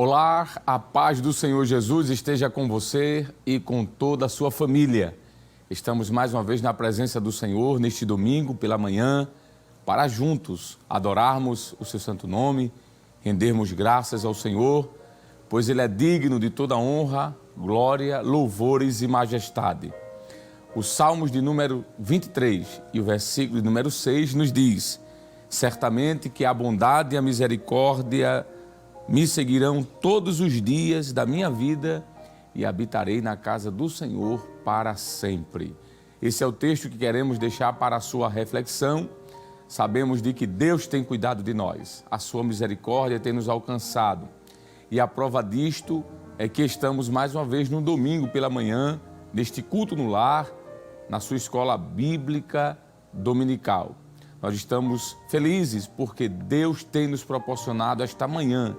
Olá, a paz do Senhor Jesus esteja com você e com toda a sua família. Estamos mais uma vez na presença do Senhor neste domingo pela manhã para juntos adorarmos o seu santo nome, rendermos graças ao Senhor, pois Ele é digno de toda honra, glória, louvores e majestade. Os Salmos de número 23 e o versículo de número 6 nos diz: certamente que a bondade e a misericórdia me seguirão todos os dias da minha vida e habitarei na casa do Senhor para sempre. Esse é o texto que queremos deixar para a sua reflexão. Sabemos de que Deus tem cuidado de nós, a sua misericórdia tem nos alcançado. E a prova disto é que estamos mais uma vez no domingo pela manhã, neste culto no lar, na sua escola bíblica dominical. Nós estamos felizes porque Deus tem nos proporcionado esta manhã,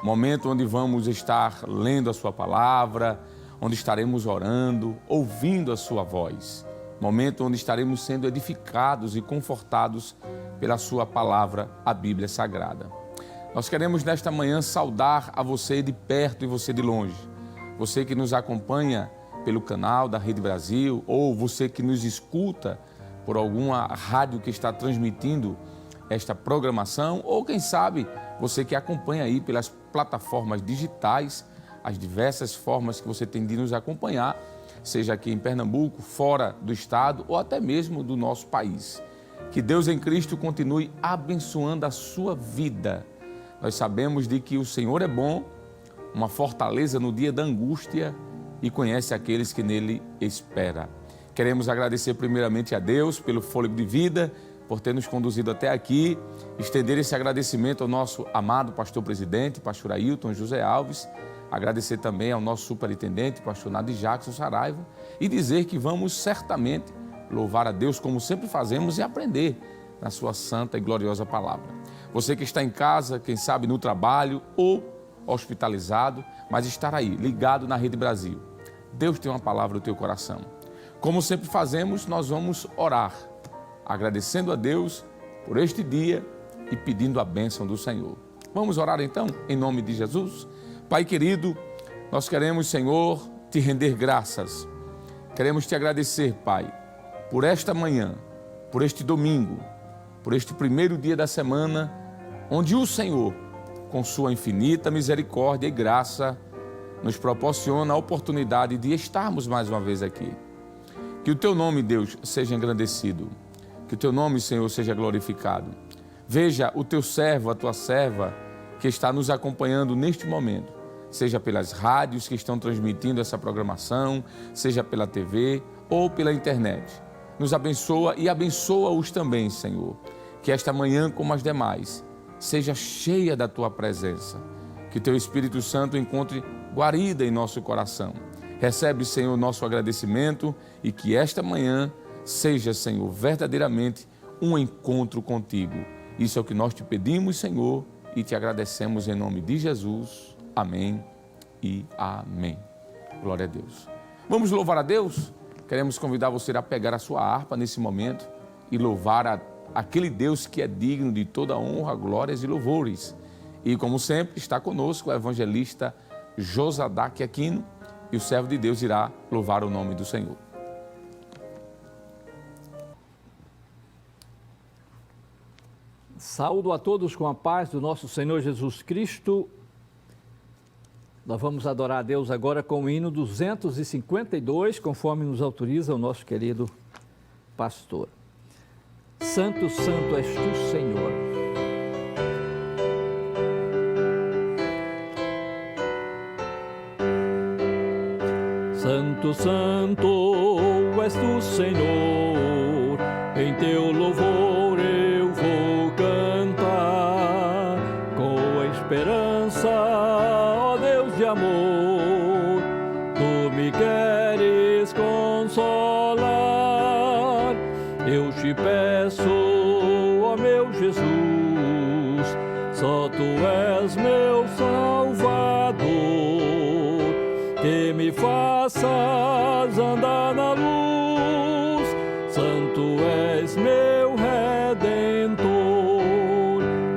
momento onde vamos estar lendo a sua palavra, onde estaremos orando, ouvindo a sua voz. Momento onde estaremos sendo edificados e confortados pela sua palavra, a Bíblia Sagrada. Nós queremos nesta manhã saudar a você de perto e você de longe. Você que nos acompanha pelo canal da Rede Brasil ou você que nos escuta por alguma rádio que está transmitindo esta programação, ou quem sabe você que acompanha aí pelas plataformas digitais, as diversas formas que você tem de nos acompanhar, seja aqui em Pernambuco, fora do estado ou até mesmo do nosso país. Que Deus em Cristo continue abençoando a sua vida. Nós sabemos de que o Senhor é bom, uma fortaleza no dia da angústia e conhece aqueles que nele esperam. Queremos agradecer primeiramente a Deus pelo fôlego de vida, por ter nos conduzido até aqui, estender esse agradecimento ao nosso amado pastor presidente, pastor Ailton José Alves, agradecer também ao nosso superintendente, pastor Nadir Jackson Saraiva, e dizer que vamos certamente louvar a Deus como sempre fazemos e aprender na sua santa e gloriosa palavra. Você que está em casa, quem sabe no trabalho ou hospitalizado, mas estar aí, ligado na Rede Brasil. Deus tem uma palavra no teu coração. Como sempre fazemos, nós vamos orar, agradecendo a Deus por este dia e pedindo a bênção do Senhor. Vamos orar então, em nome de Jesus? Pai querido, nós queremos, Senhor, te render graças. Queremos te agradecer, Pai, por esta manhã, por este domingo, por este primeiro dia da semana, onde o Senhor, com sua infinita misericórdia e graça, nos proporciona a oportunidade de estarmos mais uma vez aqui. Que o teu nome, Deus, seja engrandecido. Que o teu nome, Senhor, seja glorificado. Veja o teu servo, a tua serva, que está nos acompanhando neste momento, seja pelas rádios que estão transmitindo essa programação, seja pela TV ou pela internet. Nos abençoa e abençoa-os também, Senhor. Que esta manhã, como as demais, seja cheia da tua presença. Que teu Espírito Santo encontre guarida em nosso coração. Recebe, Senhor, nosso agradecimento e que esta manhã seja, Senhor, verdadeiramente um encontro contigo. Isso é o que nós te pedimos, Senhor, e te agradecemos em nome de Jesus. Amém e amém. Glória a Deus. Vamos louvar a Deus? Queremos convidar você a pegar a sua harpa nesse momento e louvar aquele Deus que é digno de toda honra, glórias e louvores. E como sempre, está conosco o evangelista Josadaque Aquino, e o servo de Deus irá louvar o nome do Senhor. Saúdo a todos com a paz do nosso Senhor Jesus Cristo. Nós vamos adorar a Deus agora com o hino 252, conforme nos autoriza o nosso querido pastor. Santo, santo és tu, Senhor. Santo, santo és tu, Senhor, em teu louvor eu vou cantar, com a esperança, ó Deus de amor, tu me queres consolar. Eu te peço, ó meu Jesus, só tu és meu Salvador, que me faças andar na luz. Santo és meu Redentor,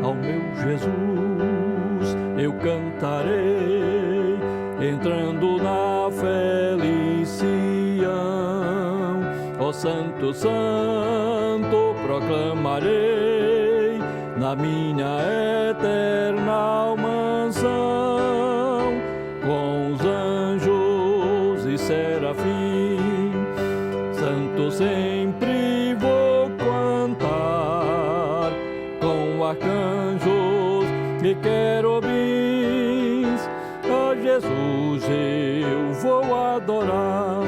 ao meu Jesus eu cantarei. Ó Santo, Santo, proclamarei na minha eterna mansão, com os anjos e serafins, santo sempre vou cantar, com arcanjos e querubins, a Jesus eu vou adorar.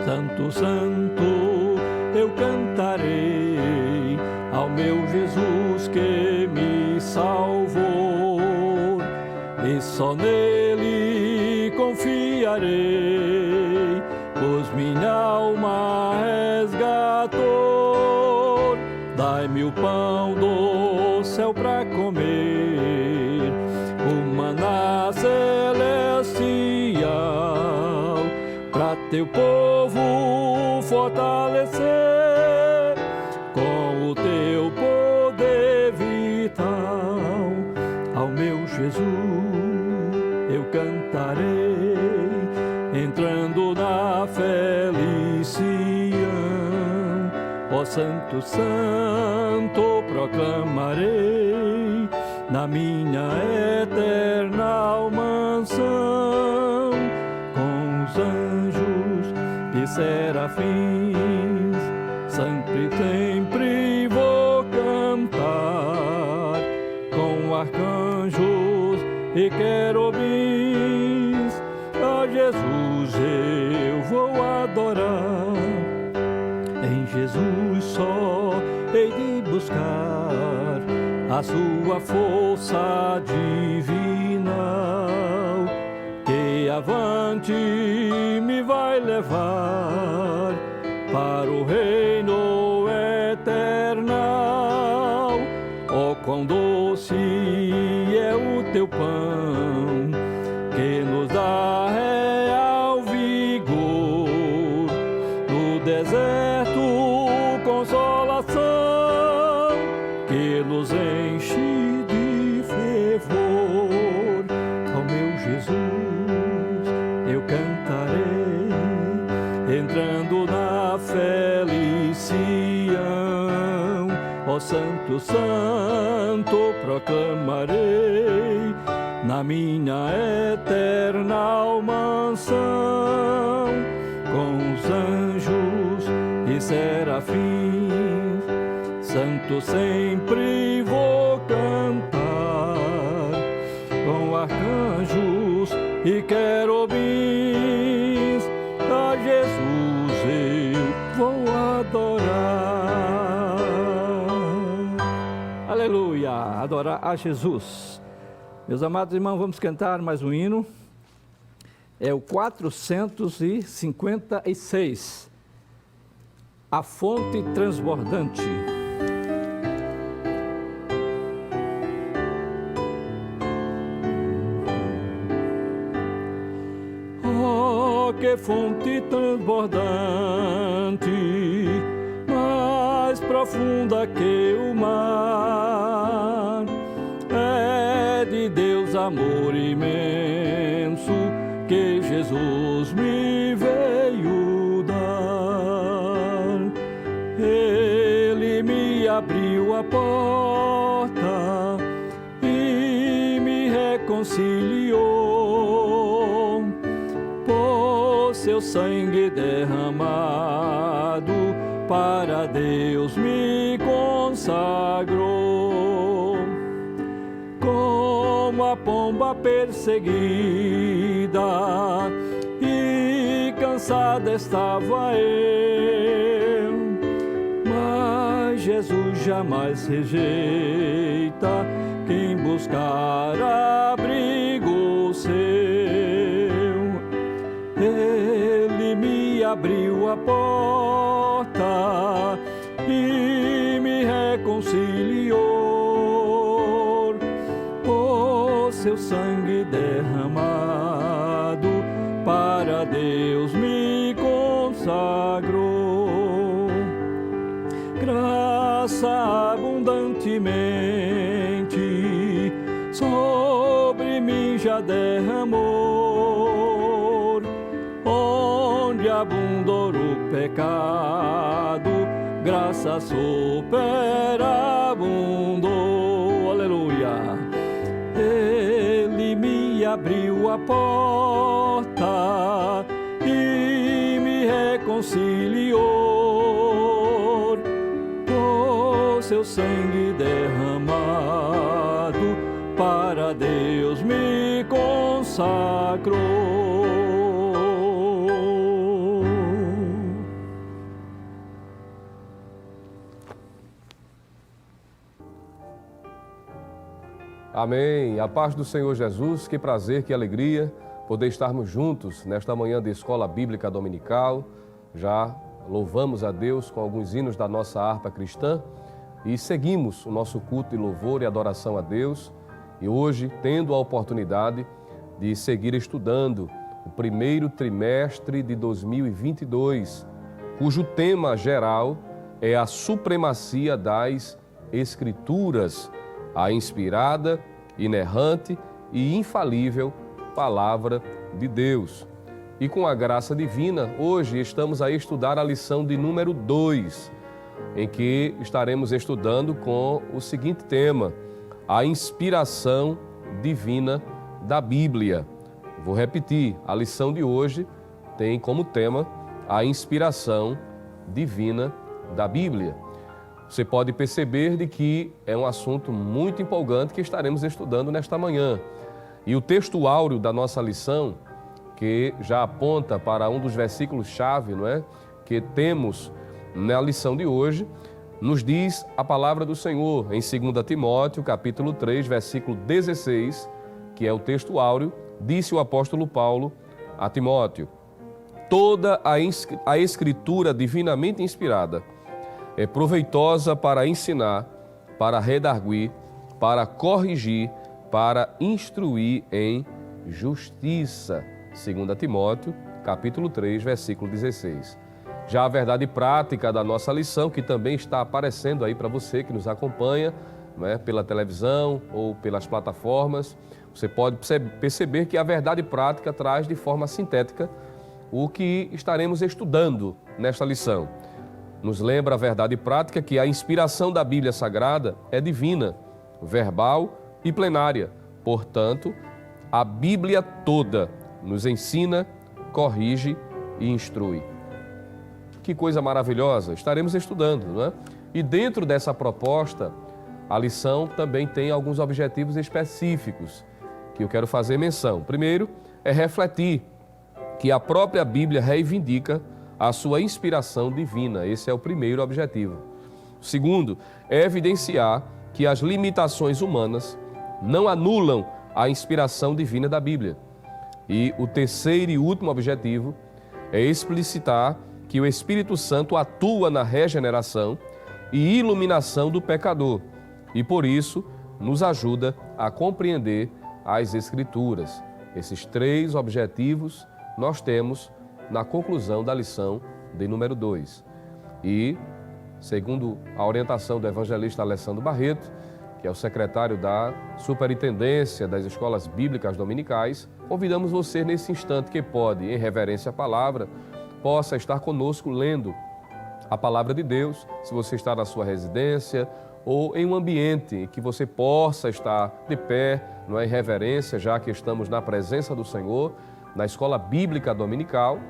Santo, Santo, eu cantarei ao meu Jesus que me salvou, e só nele confiarei, pois minha alma resgatou. Dai-me o pão do céu pra comer, o maná celestial, pra teu povo fortalecer, com o teu poder vital. Ao meu Jesus eu cantarei, entrando na felicidade. Ó Santo, Santo, proclamarei na minha eterna mansão, com os anjos e serafins, sempre vou cantar, com arcanjos e querubins, a Jesus eu vou adorar. Em Jesus só hei de buscar a sua força divinal, que avante me vai levar para o reino eternal. Oh, quão doce é o teu pão, que nos dá real vigor, no deserto consolação, que nos enche de fervor. Ao meu Jesus eu cantarei, entrando na felicidade. Ó Santo, Santo, proclamarei na minha eterna mansão, com os anjos e serafins, santo sempre vou cantar, com arcanjos e querubins, a Jesus eu vou adorar. Aleluia! Adorar a Jesus. Meus amados irmãos, vamos cantar mais um hino. É o 456. A fonte transbordante. Oh, que fonte transbordante, mais profunda que o mar, é de Deus amor imenso, que Jesus me veio dar. Ele me abriu a porta e me reconciliou, por seu sangue derramado, para Deus me consagrou. Como a pomba perseguida e cansada estava eu, mas Jesus jamais rejeita quem buscar abrigo seu. Ele me abriu a porta e me reconciliou, por seu sangue derramado, para Deus me consagrou. Graça abundantemente sobre mim já derramou, onde abundou o pecado, pecado, graça superabundou, aleluia. Ele me abriu a porta e me reconciliou, por seu sangue derramado, para Deus me consagrou. Amém. A paz do Senhor Jesus, que prazer, que alegria poder estarmos juntos nesta manhã de Escola Bíblica Dominical. Já louvamos a Deus com alguns hinos da nossa harpa cristã e seguimos o nosso culto de louvor e adoração a Deus. E hoje, tendo a oportunidade de seguir estudando o primeiro trimestre de 2022, cujo tema geral é a supremacia das Escrituras, a inspirada, inerrante e infalível Palavra de Deus. E com a graça divina, hoje estamos a estudar a lição de número 2, em que estaremos estudando com o seguinte tema: a inspiração divina da Bíblia. Vou repetir, a lição de hoje tem como tema a inspiração divina da Bíblia. Você pode perceber de que é um assunto muito empolgante que estaremos estudando nesta manhã. E o texto áureo da nossa lição, que já aponta para um dos versículos-chave, não é, que temos na lição de hoje, nos diz a palavra do Senhor em 2 Timóteo, capítulo 3, versículo 16, que é o texto áureo. Disse o apóstolo Paulo a Timóteo: toda a Escritura divinamente inspirada é proveitosa para ensinar, para redarguir, para corrigir, para instruir em justiça. 2 Timóteo, capítulo 3, versículo 16. Já a verdade prática da nossa lição, que também está aparecendo aí para você que nos acompanha, né, pela televisão ou pelas plataformas, você pode perceber que a verdade prática traz de forma sintética o que estaremos estudando nesta lição. Nos lembra a verdade prática que a inspiração da Bíblia Sagrada é divina, verbal e plenária. Portanto, a Bíblia toda nos ensina, corrige e instrui. Que coisa maravilhosa! Estaremos estudando, não é? E dentro dessa proposta, a lição também tem alguns objetivos específicos que eu quero fazer menção. Primeiro, é refletir que a própria Bíblia reivindica a sua inspiração divina. Esse é o primeiro objetivo. Segundo, é evidenciar que as limitações humanas não anulam a inspiração divina da Bíblia. E o terceiro e último objetivo é explicitar que o Espírito Santo atua na regeneração e iluminação do pecador e, por isso, nos ajuda a compreender as Escrituras. Esses três objetivos nós temos na conclusão da lição de número 2. E, segundo a orientação do evangelista Alessandro Barreto, que é o secretário da Superintendência das Escolas Bíblicas Dominicais, convidamos você nesse instante que pode, em reverência à palavra, possa estar conosco lendo a palavra de Deus, se você está na sua residência ou em um ambiente em que você possa estar de pé, não é, em reverência, já que estamos na presença do Senhor, na Escola Bíblica Dominical,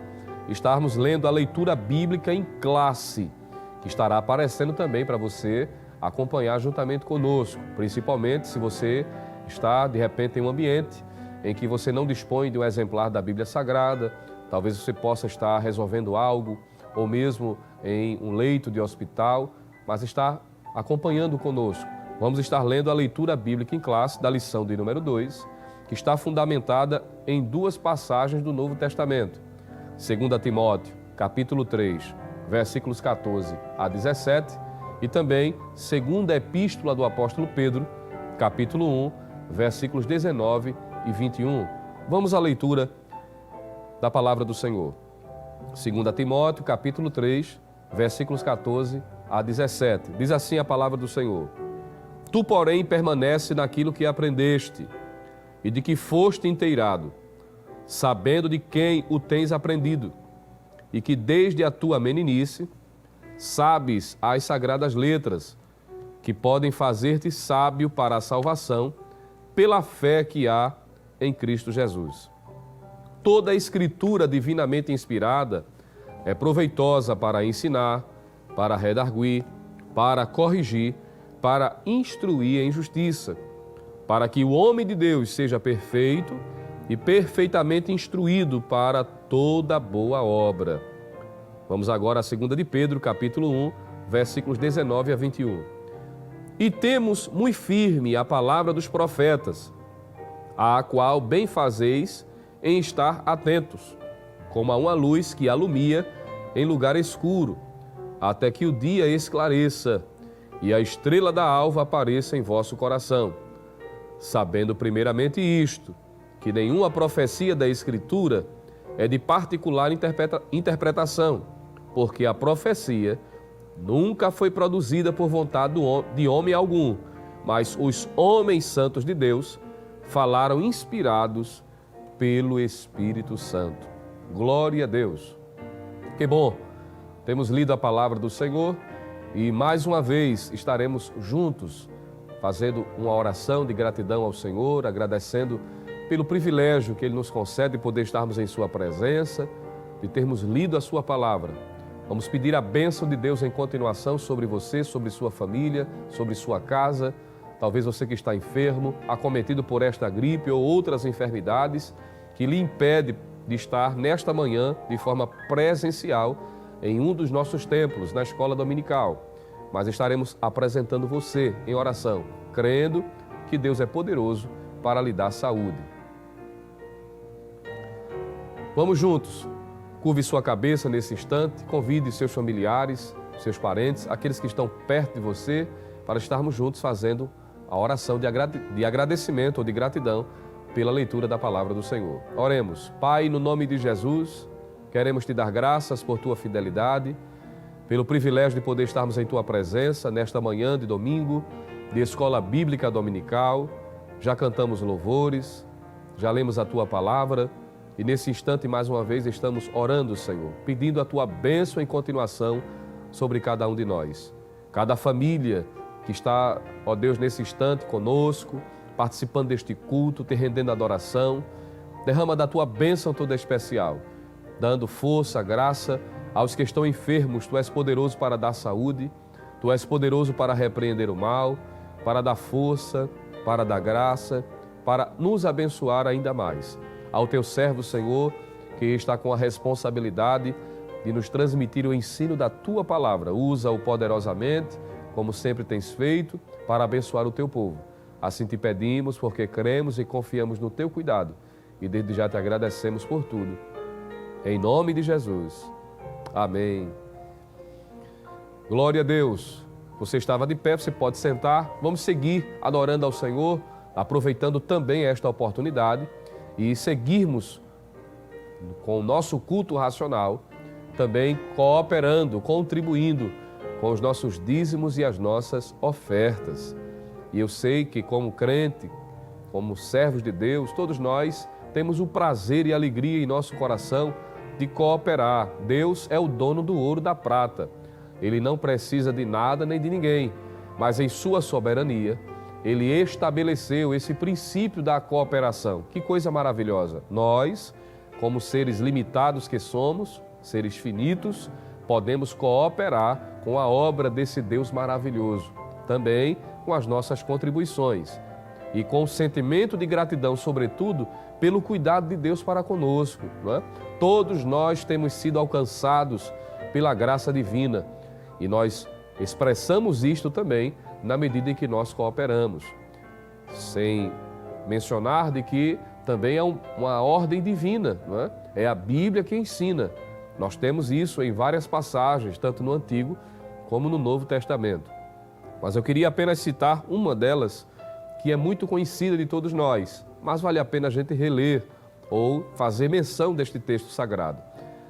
estarmos lendo a leitura bíblica em classe, que estará aparecendo também para você acompanhar juntamente conosco, principalmente se você está, de repente, em um ambiente em que você não dispõe de um exemplar da Bíblia Sagrada, talvez você possa estar resolvendo algo, ou mesmo em um leito de hospital, mas está acompanhando conosco. Vamos estar lendo a leitura bíblica em classe da lição de número 2, que está fundamentada em duas passagens do Novo Testamento. 2 Timóteo, capítulo 3, versículos 14 a 17, e também 2ª Epístola do Apóstolo Pedro, capítulo 1, versículos 19 e 21. Vamos à leitura da palavra do Senhor. 2 Timóteo, capítulo 3, versículos 14 a 17. Diz assim a palavra do Senhor: Tu, porém, permanece naquilo que aprendeste e de que foste inteirado, sabendo de quem o tens aprendido, e que desde a tua meninice sabes as sagradas letras, que podem fazer-te sábio para a salvação pela fé que há em Cristo Jesus. Toda a Escritura divinamente inspirada é proveitosa para ensinar, para redarguir, para corrigir, para instruir em justiça, para que o homem de Deus seja perfeito e perfeitamente instruído para toda boa obra. Vamos agora a 2 de Pedro, capítulo 1, versículos 19 a 21. E temos muito firme a palavra dos profetas, à qual bem fazeis em estar atentos, como a uma luz que alumia em lugar escuro, até que o dia esclareça e a estrela da alva apareça em vosso coração. Sabendo primeiramente isto, que nenhuma profecia da Escritura é de particular interpretação, porque a profecia nunca foi produzida por vontade de homem algum, mas os homens santos de Deus falaram inspirados pelo Espírito Santo. Glória a Deus. Que bom, temos lido a palavra do Senhor e mais uma vez estaremos juntos fazendo uma oração de gratidão ao Senhor, agradecendo pelo privilégio que Ele nos concede de poder estarmos em Sua presença, de termos lido a Sua palavra. Vamos pedir a bênção de Deus em continuação sobre você, sobre sua família, sobre sua casa. Talvez você que está enfermo, acometido por esta gripe ou outras enfermidades, que lhe impede de estar nesta manhã de forma presencial em um dos nossos templos, na escola dominical. Mas estaremos apresentando você em oração, crendo que Deus é poderoso para lhe dar saúde. Vamos juntos. Curve sua cabeça nesse instante, convide seus familiares, seus parentes, aqueles que estão perto de você, para estarmos juntos fazendo a oração de agradecimento ou de gratidão pela leitura da palavra do Senhor. Oremos. Pai, no nome de Jesus, queremos te dar graças por tua fidelidade, pelo privilégio de poder estarmos em tua presença nesta manhã de domingo, de escola bíblica dominical. Já cantamos louvores, já lemos a tua palavra e nesse instante mais uma vez estamos orando, Senhor, pedindo a tua bênção em continuação sobre cada um de nós. Cada família que está, ó Deus, nesse instante conosco, participando deste culto, te rendendo adoração, derrama da tua bênção toda especial, dando força, graça aos que estão enfermos. Tu és poderoso para dar saúde, tu és poderoso para repreender o mal, para dar força, para dar graça, para nos abençoar ainda mais. Ao teu servo, Senhor, que está com a responsabilidade de nos transmitir o ensino da tua palavra. Usa-o poderosamente, como sempre tens feito, para abençoar o teu povo. Assim te pedimos, porque cremos e confiamos no teu cuidado. E desde já te agradecemos por tudo. Em nome de Jesus. Amém. Glória a Deus. Você estava de pé, você pode sentar. Vamos seguir adorando ao Senhor, aproveitando também esta oportunidade e seguirmos com o nosso culto racional, também cooperando, contribuindo com os nossos dízimos e as nossas ofertas. E eu sei que como crente, como servos de Deus, todos nós temos o prazer e a alegria em nosso coração de cooperar. Deus é o dono do ouro e da prata. Ele não precisa de nada nem de ninguém, mas em sua soberania, Ele estabeleceu esse princípio da cooperação. Que coisa maravilhosa! Nós, como seres limitados que somos, seres finitos, podemos cooperar com a obra desse Deus maravilhoso, também com as nossas contribuições e com o sentimento de gratidão, sobretudo, pelo cuidado de Deus para conosco, não é? Todos nós temos sido alcançados pela graça divina e nós expressamos isto também na medida em que nós cooperamos, sem mencionar de que também é uma ordem divina, não é? É a Bíblia que ensina. Nós temos isso em várias passagens, tanto no Antigo como no Novo Testamento. Mas eu queria apenas citar uma delas, que é muito conhecida de todos nós, mas vale a pena a gente reler ou fazer menção deste texto sagrado.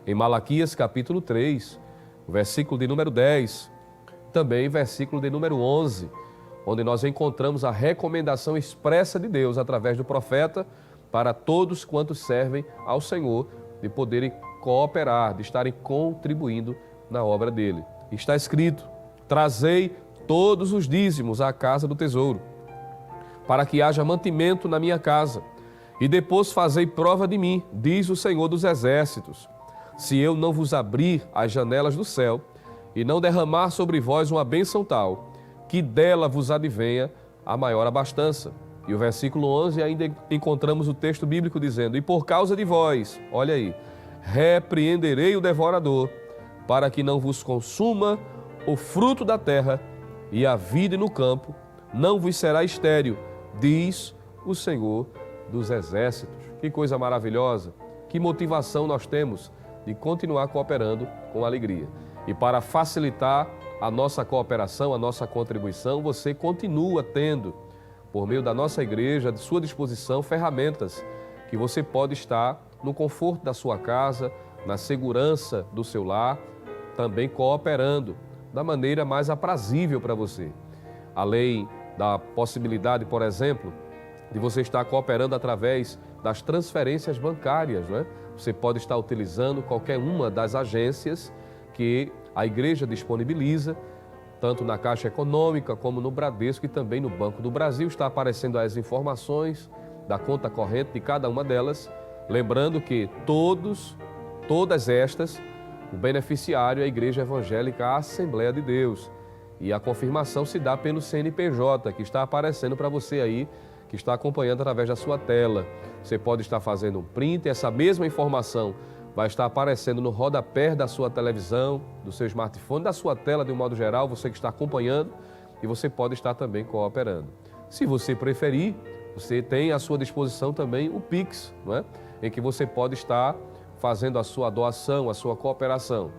Em Malaquias capítulo 3, versículo de número 10, também versículo de número 11, onde nós encontramos a recomendação expressa de Deus através do profeta para todos quantos servem ao Senhor, de poderem cooperar, de estarem contribuindo na obra dele. Está escrito: trazei todos os dízimos à casa do tesouro, para que haja mantimento na minha casa, e depois fazei prova de mim, diz o Senhor dos Exércitos, se eu não vos abrir as janelas do céu e não derramar sobre vós uma bênção tal, que dela vos advenha a maior abastança. E o versículo 11 ainda encontramos o texto bíblico dizendo: e por causa de vós, olha aí, repreenderei o devorador, para que não vos consuma o fruto da terra, e a vide no campo não vos será estéril, diz o Senhor dos Exércitos. Que coisa maravilhosa, que motivação nós temos de continuar cooperando com alegria. E para facilitar a nossa cooperação, a nossa contribuição, você continua tendo, por meio da nossa igreja, de sua disposição, ferramentas que você pode estar no conforto da sua casa, na segurança do seu lar, também cooperando da maneira mais aprazível para você. Além da possibilidade, por exemplo, de você estar cooperando através das transferências bancárias, não é? Você pode estar utilizando qualquer uma das agências que a igreja disponibiliza, tanto na Caixa Econômica como no Bradesco e também no Banco do Brasil. Está aparecendo as informações da conta corrente de cada uma delas. Lembrando que todas estas, o beneficiário é a Igreja Evangélica Assembleia de Deus. E a confirmação se dá pelo CNPJ, que está aparecendo para você aí, que está acompanhando através da sua tela. Você pode estar fazendo um print, essa mesma informação vai estar aparecendo no rodapé da sua televisão, do seu smartphone, da sua tela de um modo geral, você que está acompanhando, e você pode estar também cooperando. Se você preferir, você tem à sua disposição também o Pix, não é? Em que você pode estar fazendo a sua doação, a sua cooperação.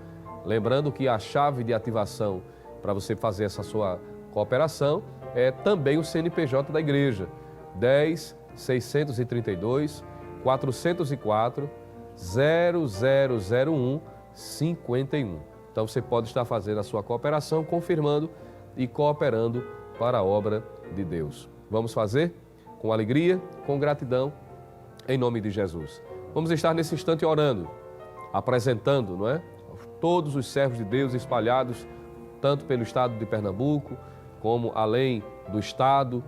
Lembrando que a chave de ativação para você fazer essa sua cooperação é também o CNPJ da igreja, 10 632 404 0001 51. Então você pode estar fazendo a sua cooperação, confirmando e cooperando para a obra de Deus. Vamos fazer com alegria, com gratidão, em nome de Jesus. Vamos estar nesse instante orando, apresentando, não é? Todos os servos de Deus espalhados, tanto pelo estado de Pernambuco, como além do estado,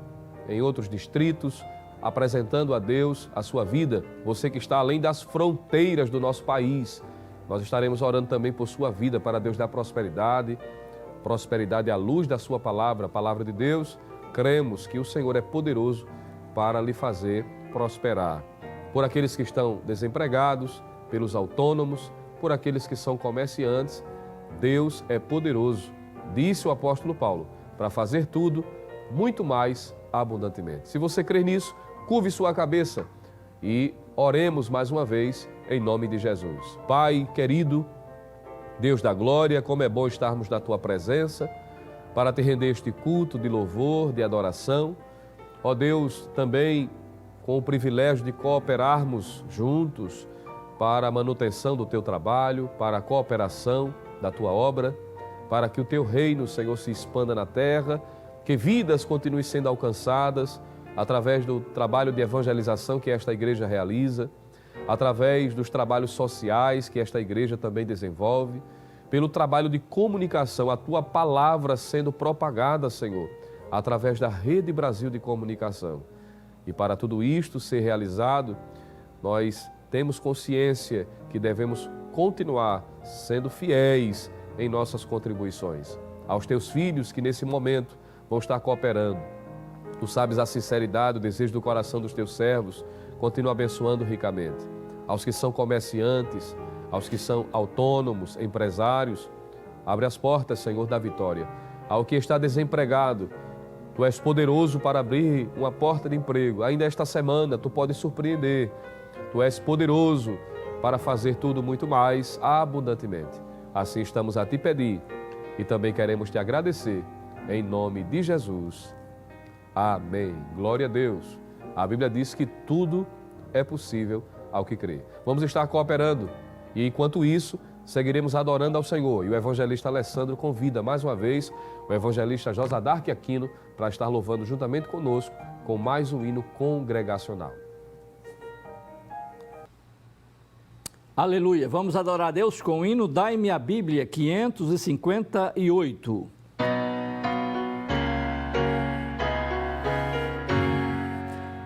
em outros distritos, apresentando a Deus a sua vida. Você que está além das fronteiras do nosso país, nós estaremos orando também por sua vida, para Deus dar prosperidade à luz da sua palavra, a palavra de Deus. Cremos que o Senhor é poderoso para lhe fazer prosperar. Por aqueles que estão desempregados, pelos autônomos, por aqueles que são comerciantes, Deus é poderoso, disse o apóstolo Paulo, para fazer tudo muito mais abundantemente. Se você crer nisso, curve sua cabeça e oremos mais uma vez em nome de Jesus. Pai querido, Deus da glória, como é bom estarmos na tua presença para te render este culto de louvor, de adoração. Ó Deus, também com o privilégio de cooperarmos juntos para a manutenção do teu trabalho, para a cooperação da tua obra, para que o teu reino, Senhor, se expanda na terra, que vidas continuem sendo alcançadas através do trabalho de evangelização que esta igreja realiza, através dos trabalhos sociais que esta igreja também desenvolve, pelo trabalho de comunicação, a tua palavra sendo propagada, Senhor, através da Rede Brasil de Comunicação. E para tudo isto ser realizado, nós temos consciência que devemos continuar sendo fiéis em nossas contribuições. Aos teus filhos que nesse momento vão estar cooperando, tu sabes a sinceridade, o desejo do coração dos teus servos, continua abençoando ricamente. Aos que são comerciantes, aos que são autônomos, empresários, abre as portas, Senhor, da vitória. Ao que está desempregado, tu és poderoso para abrir uma porta de emprego. Ainda esta semana, tu podes surpreender. Tu és poderoso para fazer tudo muito mais abundantemente. Assim estamos a te pedir e também queremos te agradecer em nome de Jesus. Amém. Glória a Deus. A Bíblia diz que tudo é possível ao que crê. Vamos estar cooperando e enquanto isso, seguiremos adorando ao Senhor. E o evangelista Alessandro convida mais uma vez o evangelista Josadarque Aquino para estar louvando juntamente conosco com mais um hino congregacional. Aleluia. Vamos adorar a Deus com o hino Dai-me a Bíblia 558.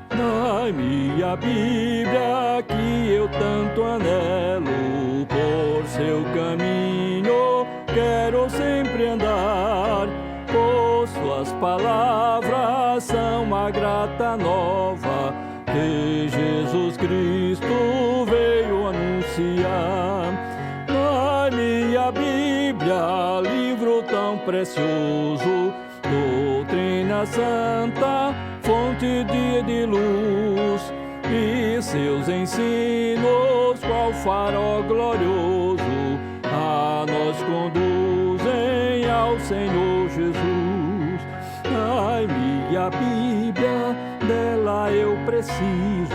Dai-me a Bíblia que eu tanto anelo, por seu caminho quero sempre andar, por suas palavras são uma grata nova que Jesus Cristo veio anunciar. Dai-me a Bíblia, livro tão precioso, doutrina santa, fonte de luz, e seus ensinos, qual farol glorioso, a nós conduzem ao Senhor Jesus. Dai-me a Bíblia, dela eu preciso,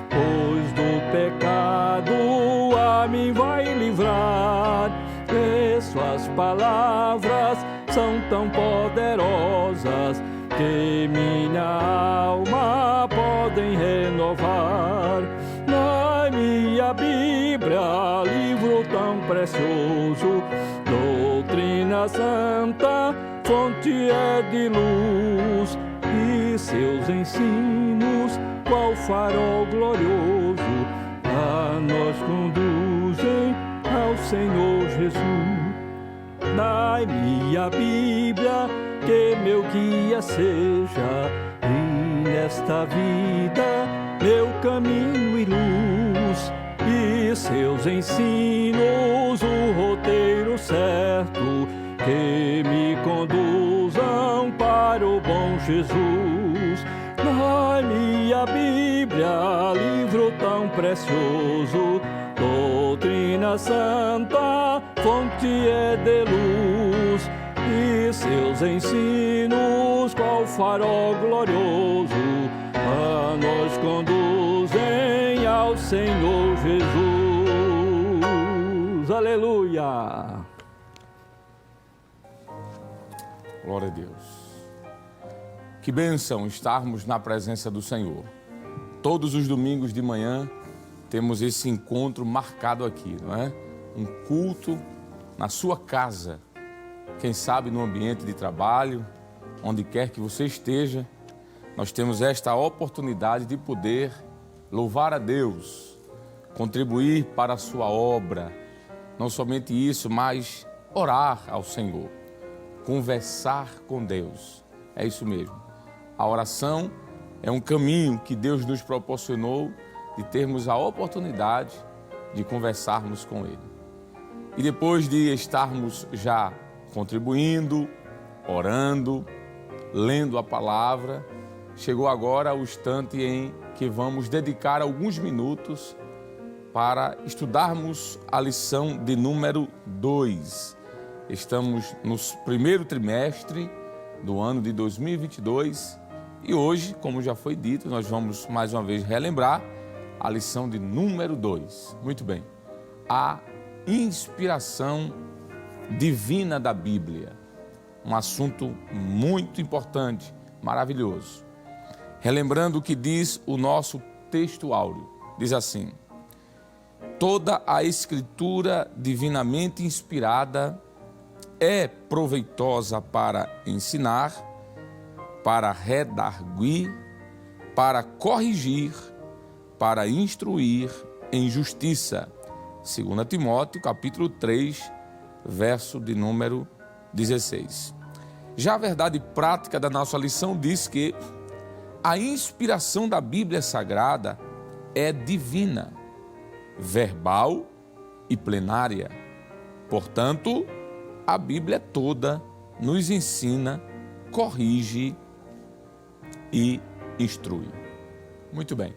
pois do pecado a mim vai livrar, e suas palavras são tão poderosas que minha alma podem renovar. Dai-me a Bíblia, livro tão precioso, doutrina santa, fonte é de luz, e seus ensinos, qual farol glorioso, a nós conduzem ao Senhor Jesus. Dai-me a Bíblia, que meu guia seja, e nesta vida meu caminho e luz, e seus ensinos o roteiro certo, que me conduzam para o bom Jesus. Dai-me a Bíblia, livro tão precioso, doutrina santa, fonte é de luz, e seus ensinos, qual farol glorioso, a nós conduzem ao Senhor Jesus. Aleluia! Glória a Deus. Que bênção estarmos na presença do Senhor. Todos os domingos de manhã temos esse encontro marcado aqui, não é? Um culto na sua casa, quem sabe no ambiente de trabalho, onde quer que você esteja, nós temos esta oportunidade de poder louvar a Deus, contribuir para a sua obra, não somente isso, mas orar ao Senhor, conversar com Deus. É isso mesmo. A oração é um caminho que Deus nos proporcionou de termos a oportunidade de conversarmos com Ele. E depois de estarmos já contribuindo, orando, lendo a palavra, chegou agora o instante em que vamos dedicar alguns minutos para estudarmos a lição de número 2. Estamos no primeiro trimestre do ano de 2022 e hoje, como já foi dito, nós vamos mais uma vez relembrar a lição de número 2. Muito bem. A inspiração divina da Bíblia. Um assunto muito importante, maravilhoso. Relembrando o que diz o nosso texto áureo. Diz assim: toda a Escritura divinamente inspirada é proveitosa para ensinar, para redarguir, para corrigir, para instruir em justiça. 2 Timóteo, capítulo 3, verso de número 16. Já a verdade prática da nossa lição diz que a inspiração da Bíblia Sagrada é divina, verbal e plenária. Portanto, a Bíblia toda nos ensina, corrige e instrui. Muito bem.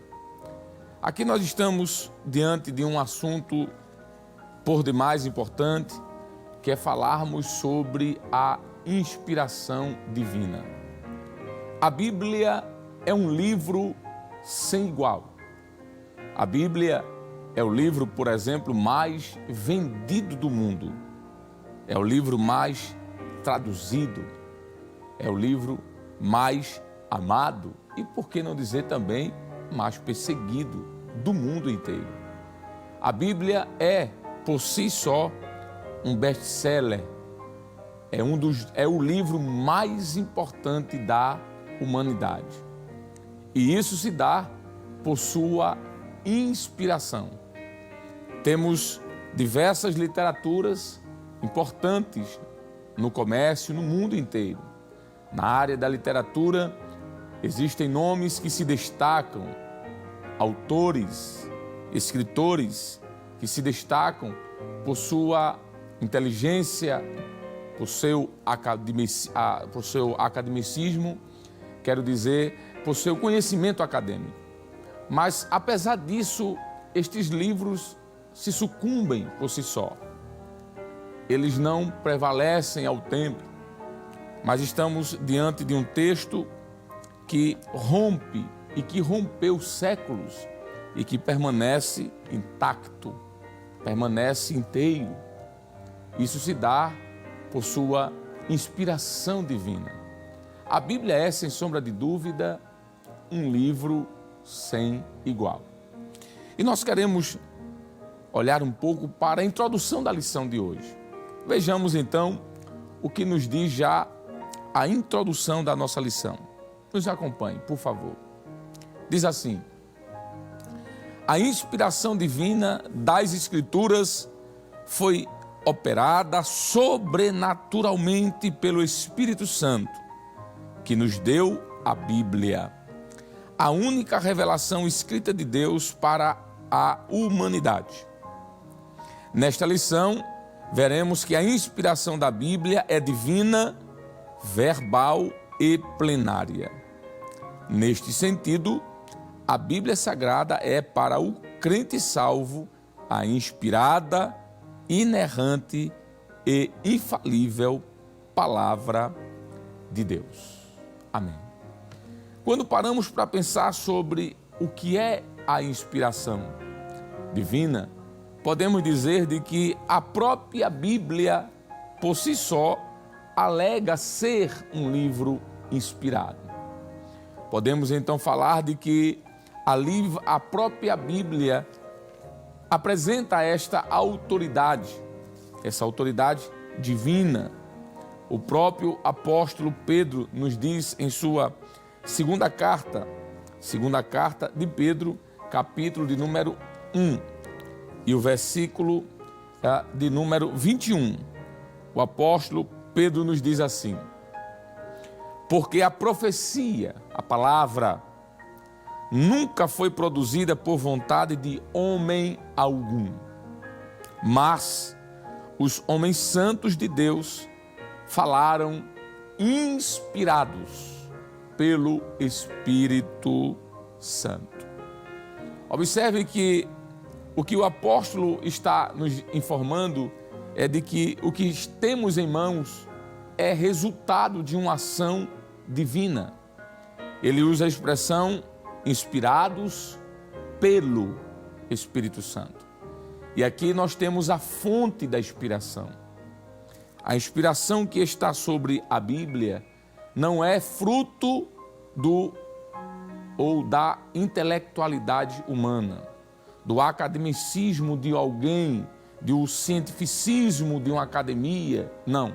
Aqui nós estamos diante de um assunto por demais importante, que é falarmos sobre a inspiração divina. A Bíblia é um livro sem igual. A Bíblia é o livro, por exemplo, mais vendido do mundo. É o livro mais traduzido. É o livro mais amado e, por que não dizer também, mais perseguido do mundo inteiro. A Bíblia é, por si só, um best-seller. É o livro mais importante da humanidade. E isso se dá por sua inspiração. Temos diversas literaturas importantes no comércio, no mundo inteiro. Na área da literatura, existem nomes que se destacam, autores, escritores que se destacam por sua inteligência, por seu academicismo, quero dizer, por seu conhecimento acadêmico. Mas, apesar disso, estes livros se sucumbem por si só. Eles não prevalecem ao tempo, mas estamos diante de um texto que rompe e que rompeu séculos e que permanece intacto, permanece inteiro. Isso se dá por sua inspiração divina. A Bíblia é, sem sombra de dúvida, um livro sem igual. E nós queremos olhar um pouco para a introdução da lição de hoje. Vejamos então o que nos diz já a introdução da nossa lição. Nos acompanhe, por favor. Diz assim: a inspiração divina das Escrituras foi operada sobrenaturalmente pelo Espírito Santo, que nos deu a Bíblia, a única revelação escrita de Deus para a humanidade. Nesta lição, veremos que a inspiração da Bíblia é divina, verbal e plenária. Neste sentido, a Bíblia Sagrada é para o crente salvo a inspirada, inerrante e infalível Palavra de Deus. Amém. Quando paramos para pensar sobre o que é a inspiração divina, podemos dizer de que a própria Bíblia, por si só, alega ser um livro inspirado. Podemos então falar de que a própria Bíblia apresenta essa autoridade divina. O próprio apóstolo Pedro nos diz em sua segunda carta de Pedro, capítulo de número 1, e o versículo de número 21. O apóstolo Pedro nos diz assim: porque a profecia, a palavra, nunca foi produzida por vontade de homem algum, mas os homens santos de Deus falaram inspirados pelo Espírito Santo. Observe que o que o apóstolo está nos informando é de que o que temos em mãos é resultado de uma ação divina. Ele usa a expressão inspirados pelo Espírito Santo. E aqui nós temos a fonte da inspiração. A inspiração que está sobre a Bíblia não é fruto da intelectualidade humana, do academicismo de alguém, do cientificismo de uma academia. Não.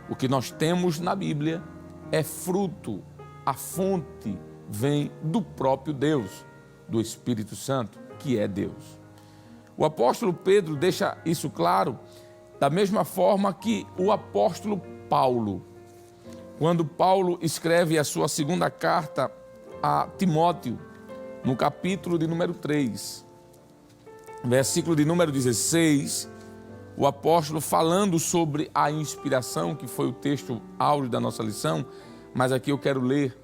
O que nós temos na Bíblia é fruto, a fonte vem do próprio Deus, do Espírito Santo, que é Deus. O apóstolo Pedro deixa isso claro da mesma forma que o apóstolo Paulo. Quando Paulo escreve a sua segunda carta a Timóteo, no capítulo de número 3, versículo de número 16, o apóstolo falando sobre a inspiração, que foi o texto áureo da nossa lição, mas aqui eu quero ler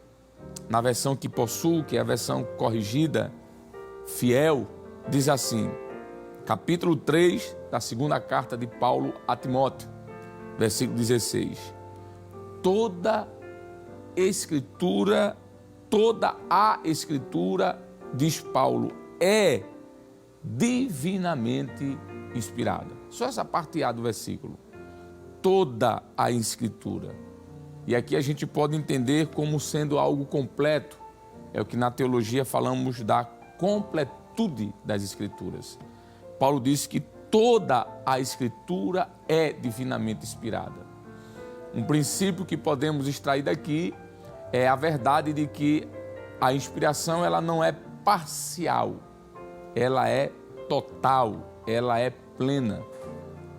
na versão que possuo, que é a versão corrigida, fiel, diz assim, capítulo 3 da segunda carta de Paulo a Timóteo, versículo 16. Toda a Escritura, diz Paulo, é divinamente inspirada. Só essa parte A do versículo. Toda a Escritura. E aqui a gente pode entender como sendo algo completo. É o que na teologia falamos da completude das Escrituras. Paulo disse que toda a Escritura é divinamente inspirada. Um princípio que podemos extrair daqui é a verdade de que a inspiração ela não é parcial, ela é total, ela é plena.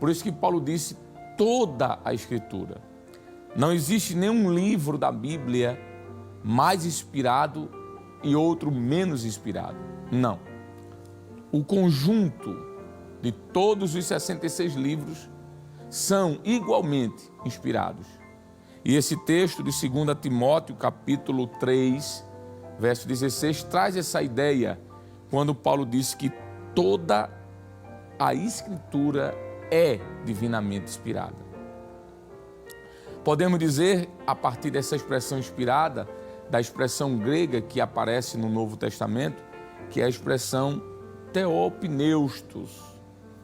Por isso que Paulo disse toda a Escritura. Não existe nenhum livro da Bíblia mais inspirado e outro menos inspirado. Não. O conjunto de todos os 66 livros são igualmente inspirados. E esse texto de 2 Timóteo, capítulo 3, verso 16, traz essa ideia quando Paulo diz que toda a Escritura é divinamente inspirada. Podemos dizer, a partir dessa expressão inspirada, da expressão grega que aparece no Novo Testamento, que é a expressão theopneustos.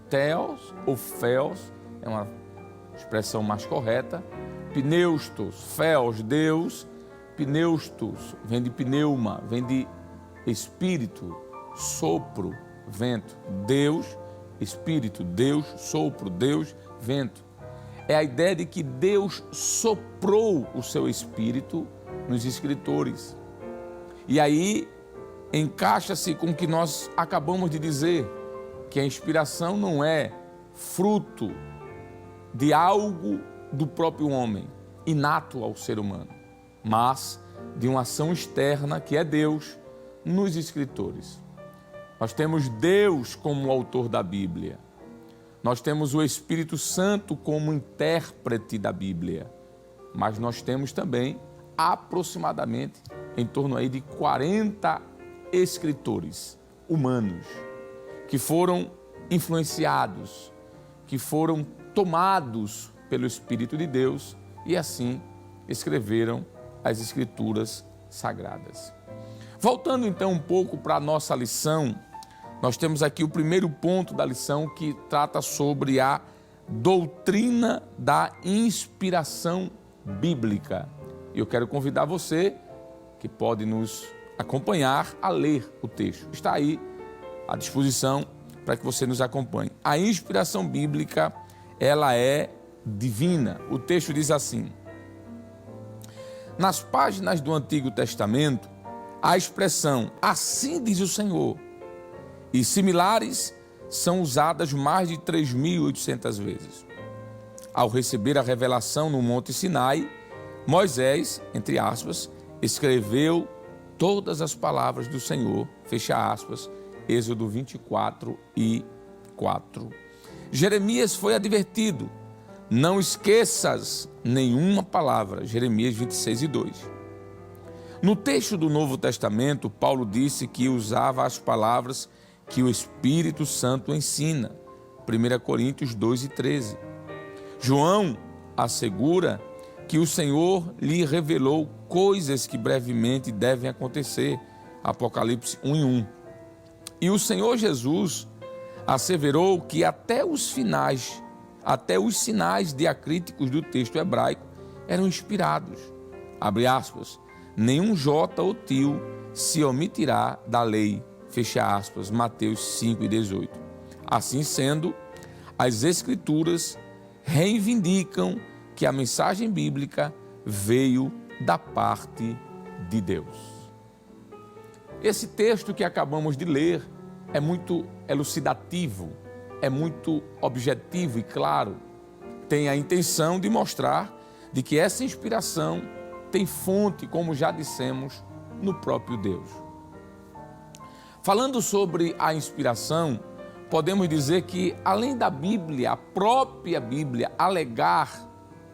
Theos ou Theos é uma expressão mais correta. Pneustos, Theos, Deus. Pneustos vem de pneuma, vem de espírito, sopro, vento. Deus, espírito, Deus, sopro, Deus, vento. É a ideia de que Deus soprou o seu espírito nos escritores. E aí encaixa-se com o que nós acabamos de dizer, que a inspiração não é fruto de algo do próprio homem, inato ao ser humano, mas de uma ação externa que é Deus nos escritores. Nós temos Deus como autor da Bíblia. Nós temos o Espírito Santo como intérprete da Bíblia. Mas nós temos também aproximadamente em torno aí de 40 escritores humanos que foram influenciados, que foram tomados pelo Espírito de Deus e assim escreveram as Escrituras Sagradas. Voltando então um pouco para a nossa lição, nós temos aqui o primeiro ponto da lição que trata sobre a doutrina da inspiração bíblica. E eu quero convidar você, que pode nos acompanhar, a ler o texto. Está aí à disposição para que você nos acompanhe. A inspiração bíblica, ela é divina. O texto diz assim: nas páginas do Antigo Testamento, a expressão "assim diz o Senhor" e similares são usadas mais de 3.800 vezes. Ao receber a revelação no Monte Sinai, Moisés, entre aspas, escreveu todas as palavras do Senhor, fecha aspas, Êxodo 24 e 4. Jeremias foi advertido: não esqueças nenhuma palavra, Jeremias 26 e 2. No texto do Novo Testamento, Paulo disse que usava as palavras que o Espírito Santo ensina, 1 Coríntios 2 e 13. João assegura que o Senhor lhe revelou coisas que brevemente devem acontecer, Apocalipse 1 e 1. E o Senhor Jesus asseverou que até os sinais diacríticos do texto hebraico eram inspirados. Abre aspas, nenhum jota ou tio se omitirá da lei, fecha aspas, Mateus 5 e 18. Assim sendo, as Escrituras reivindicam que a mensagem bíblica veio da parte de Deus. Esse texto que acabamos de ler é muito elucidativo, é muito objetivo e claro. Tem a intenção de mostrar de que essa inspiração tem fonte, como já dissemos, no próprio Deus. Falando sobre a inspiração, podemos dizer que, além da Bíblia, a própria Bíblia, alegar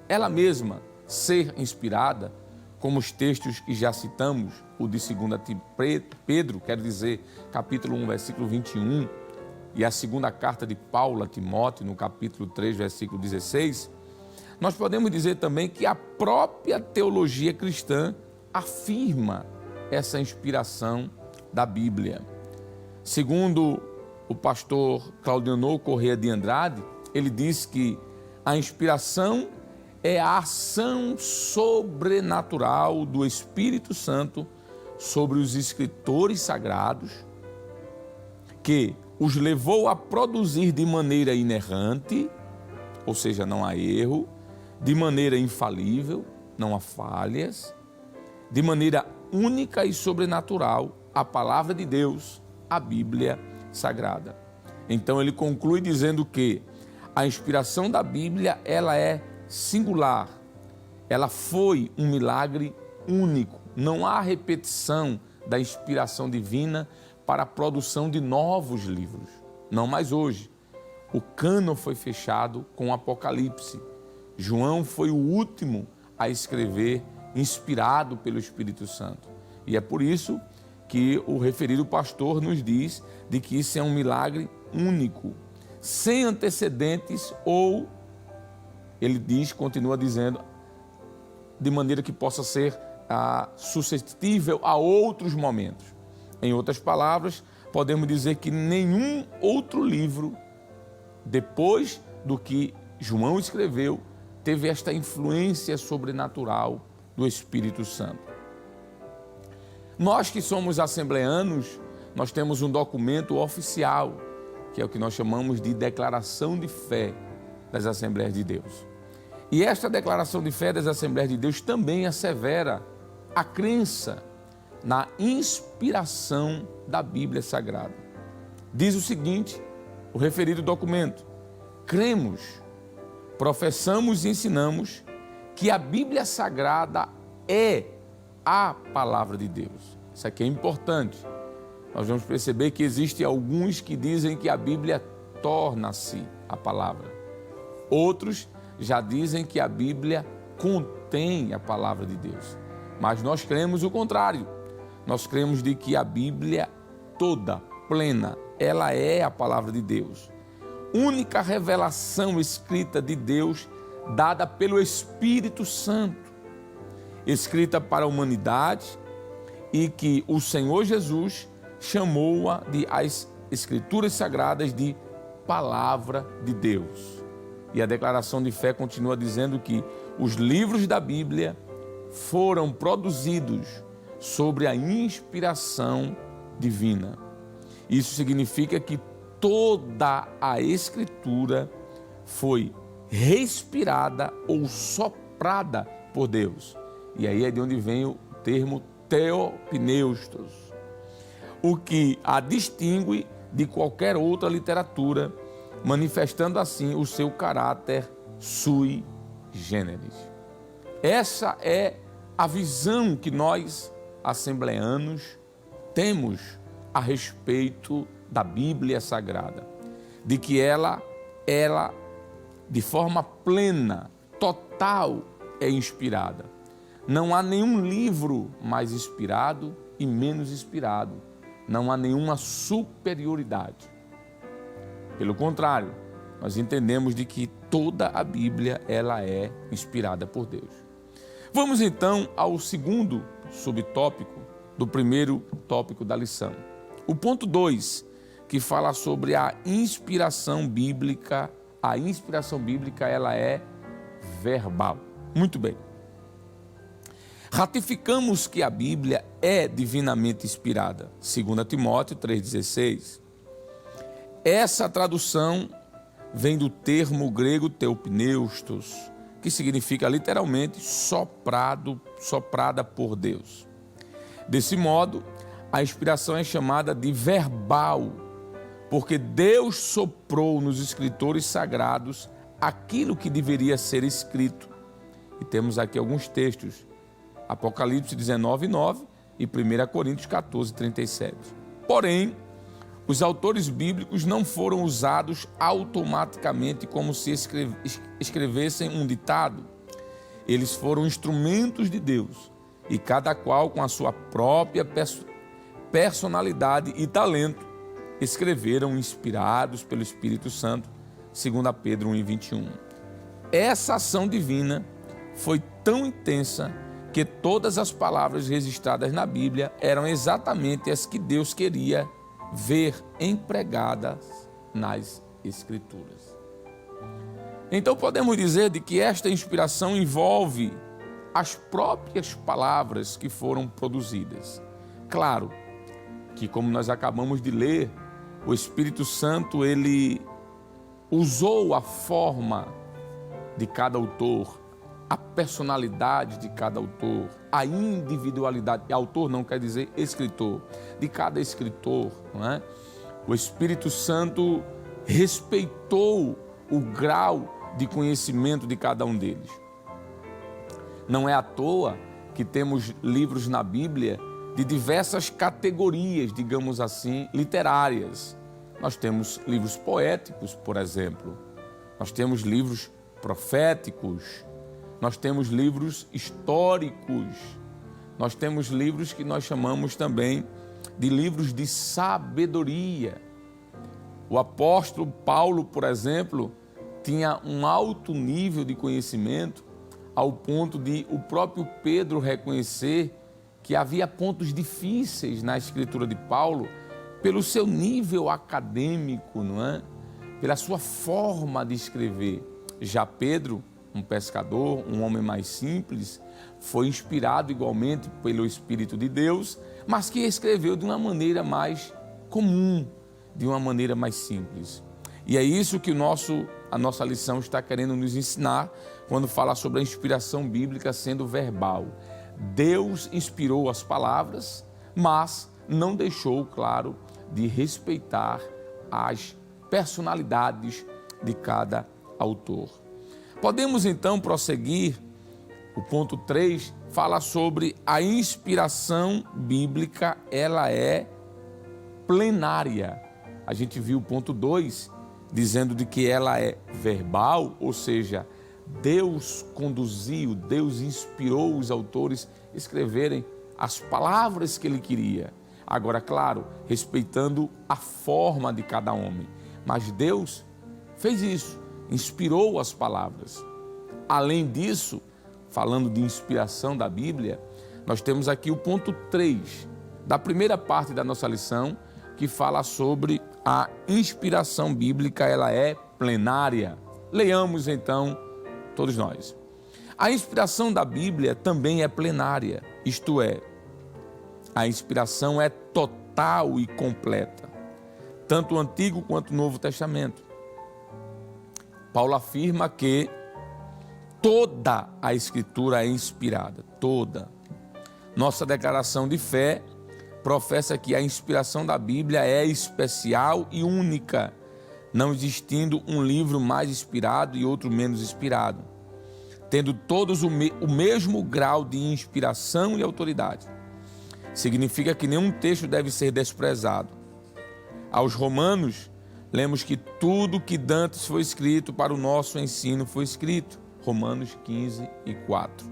ela mesma ser inspirada, como os textos que já citamos, o de 2 Pedro, quer dizer, capítulo 1, versículo 21, e a segunda carta de Paulo a Timóteo, no capítulo 3, versículo 16, nós podemos dizer também que a própria teologia cristã afirma essa inspiração da Bíblia. Segundo o pastor Claudiano Corrêa de Andrade, ele diz que a inspiração é a ação sobrenatural do Espírito Santo sobre os escritores sagrados que, os levou a produzir de maneira inerrante, ou seja, não há erro, de maneira infalível, não há falhas, de maneira única e sobrenatural, a palavra de Deus, a Bíblia Sagrada. Então ele conclui dizendo que a inspiração da Bíblia, ela é singular, ela foi um milagre único, não há repetição da inspiração divina para a produção de novos livros, não mais hoje. O cânon foi fechado com o Apocalipse. João foi o último a escrever, inspirado pelo Espírito Santo. E é por isso que o referido pastor nos diz de que isso é um milagre único, sem antecedentes, ou, ele diz, continua dizendo, de maneira que possa ser suscetível a outros momentos. Em outras palavras, podemos dizer que nenhum outro livro, depois do que João escreveu, teve esta influência sobrenatural do Espírito Santo. Nós que somos assembleanos, nós temos um documento oficial, que é o que nós chamamos de Declaração de Fé das Assembleias de Deus. E esta Declaração de Fé das Assembleias de Deus também assevera a crença na inspiração da Bíblia Sagrada. Diz o seguinte, o referido documento: cremos, professamos e ensinamos que a Bíblia Sagrada é a palavra de Deus. Isso aqui é importante. Nós vamos perceber que existem alguns que dizem que a Bíblia torna-se a palavra. Outros já dizem que a Bíblia contém a palavra de Deus. Mas nós cremos o contrário. Nós cremos de que a Bíblia toda, plena, ela é a palavra de Deus. Única revelação escrita de Deus, dada pelo Espírito Santo, escrita para a humanidade, e que o Senhor Jesus chamou-a as Escrituras Sagradas de Palavra de Deus. E a declaração de fé continua dizendo que os livros da Bíblia foram produzidos sobre a inspiração divina. Isso significa que toda a Escritura foi respirada ou soprada por Deus. E aí é de onde vem o termo theopneustos, o que a distingue de qualquer outra literatura, manifestando assim o seu caráter sui generis. Essa é a visão que nós, assembleanos, temos a respeito da Bíblia Sagrada, de que ela, de forma plena, total, é inspirada. Não há nenhum livro mais inspirado e menos inspirado. Não há nenhuma superioridade. Pelo contrário, nós entendemos de que toda a Bíblia, ela é inspirada por Deus. Vamos então ao segundo subtópico do primeiro tópico da lição. O ponto 2, que fala sobre a inspiração bíblica. A inspiração bíblica, ela é verbal. Muito bem. Ratificamos que a Bíblia é divinamente inspirada, 2 Timóteo 3,16. Essa tradução vem do termo grego theopneustos, que significa literalmente soprada por Deus. Desse modo, a inspiração é chamada de verbal, porque Deus soprou nos escritores sagrados aquilo que deveria ser escrito. E temos aqui alguns textos. Apocalipse 19:9 e 1 Coríntios 14:37. Porém, os autores bíblicos não foram usados automaticamente como se escrevessem um ditado. Eles foram instrumentos de Deus, e cada qual com a sua própria personalidade e talento escreveram inspirados pelo Espírito Santo, 2 Pedro 1:21. Essa ação divina foi tão intensa que todas as palavras registradas na Bíblia eram exatamente as que Deus queria ver empregadas nas Escrituras. Então podemos dizer de que esta inspiração envolve as próprias palavras que foram produzidas. Claro que, como nós acabamos de ler, o Espírito Santo, ele usou a forma de cada autor, a personalidade de cada autor, a individualidade, autor não quer dizer escritor, de cada escritor, não é? O Espírito Santo respeitou o grau de conhecimento de cada um deles. Não é à toa que temos livros na Bíblia de diversas categorias, digamos assim, literárias. Nós temos livros poéticos, por exemplo. Nós temos livros proféticos. Nós temos livros históricos. Nós temos livros que nós chamamos também de livros de sabedoria. O apóstolo Paulo, por exemplo, tinha um alto nível de conhecimento, ao ponto de o próprio Pedro reconhecer que havia pontos difíceis na escritura de Paulo pelo seu nível acadêmico, não é? Pela sua forma de escrever. Já Pedro, um pescador, um homem mais simples, foi inspirado igualmente pelo Espírito de Deus, mas que escreveu de uma maneira mais comum, de uma maneira mais simples. E é isso que a nossa lição está querendo nos ensinar quando fala sobre a inspiração bíblica sendo verbal. Deus inspirou as palavras, mas não deixou, claro, de respeitar as personalidades de cada autor. Podemos então prosseguir. O ponto 3 fala sobre a inspiração bíblica, ela é plenária. A gente viu o ponto 2, dizendo de que ela é verbal, ou seja, Deus conduziu, Deus inspirou os autores a escreverem as palavras que ele queria. Agora, claro, respeitando a forma de cada homem. Mas Deus fez isso, inspirou as palavras. Além disso, falando de inspiração da Bíblia, nós temos aqui o ponto 3 da primeira parte da nossa lição, que fala sobre a inspiração bíblica, ela é plenária. Leiamos então, todos nós. A inspiração da Bíblia também é plenária, isto é, a inspiração é total e completa, tanto o Antigo quanto o Novo Testamento. Paulo afirma que toda a Escritura é inspirada, toda. Nossa declaração de fé professa que a inspiração da Bíblia é especial e única, não existindo um livro mais inspirado e outro menos inspirado, tendo todos o mesmo grau de inspiração e autoridade. Significa que nenhum texto deve ser desprezado. Aos Romanos, lemos que tudo que dantes foi escrito para o nosso ensino foi escrito. Romanos 15:4.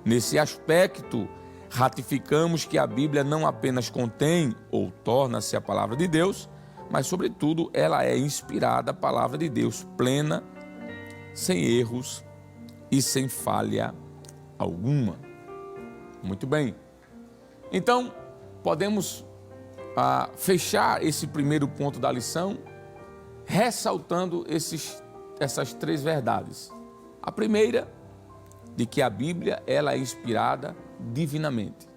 Nesse aspecto, ratificamos que a Bíblia não apenas contém ou torna-se a palavra de Deus, mas, sobretudo, ela é inspirada, a palavra de Deus, plena, sem erros e sem falha alguma. Muito bem. Então, podemos fechar esse primeiro ponto da lição ressaltando essas 3 verdades. A primeira, de que a Bíblia ela é inspirada divinamente.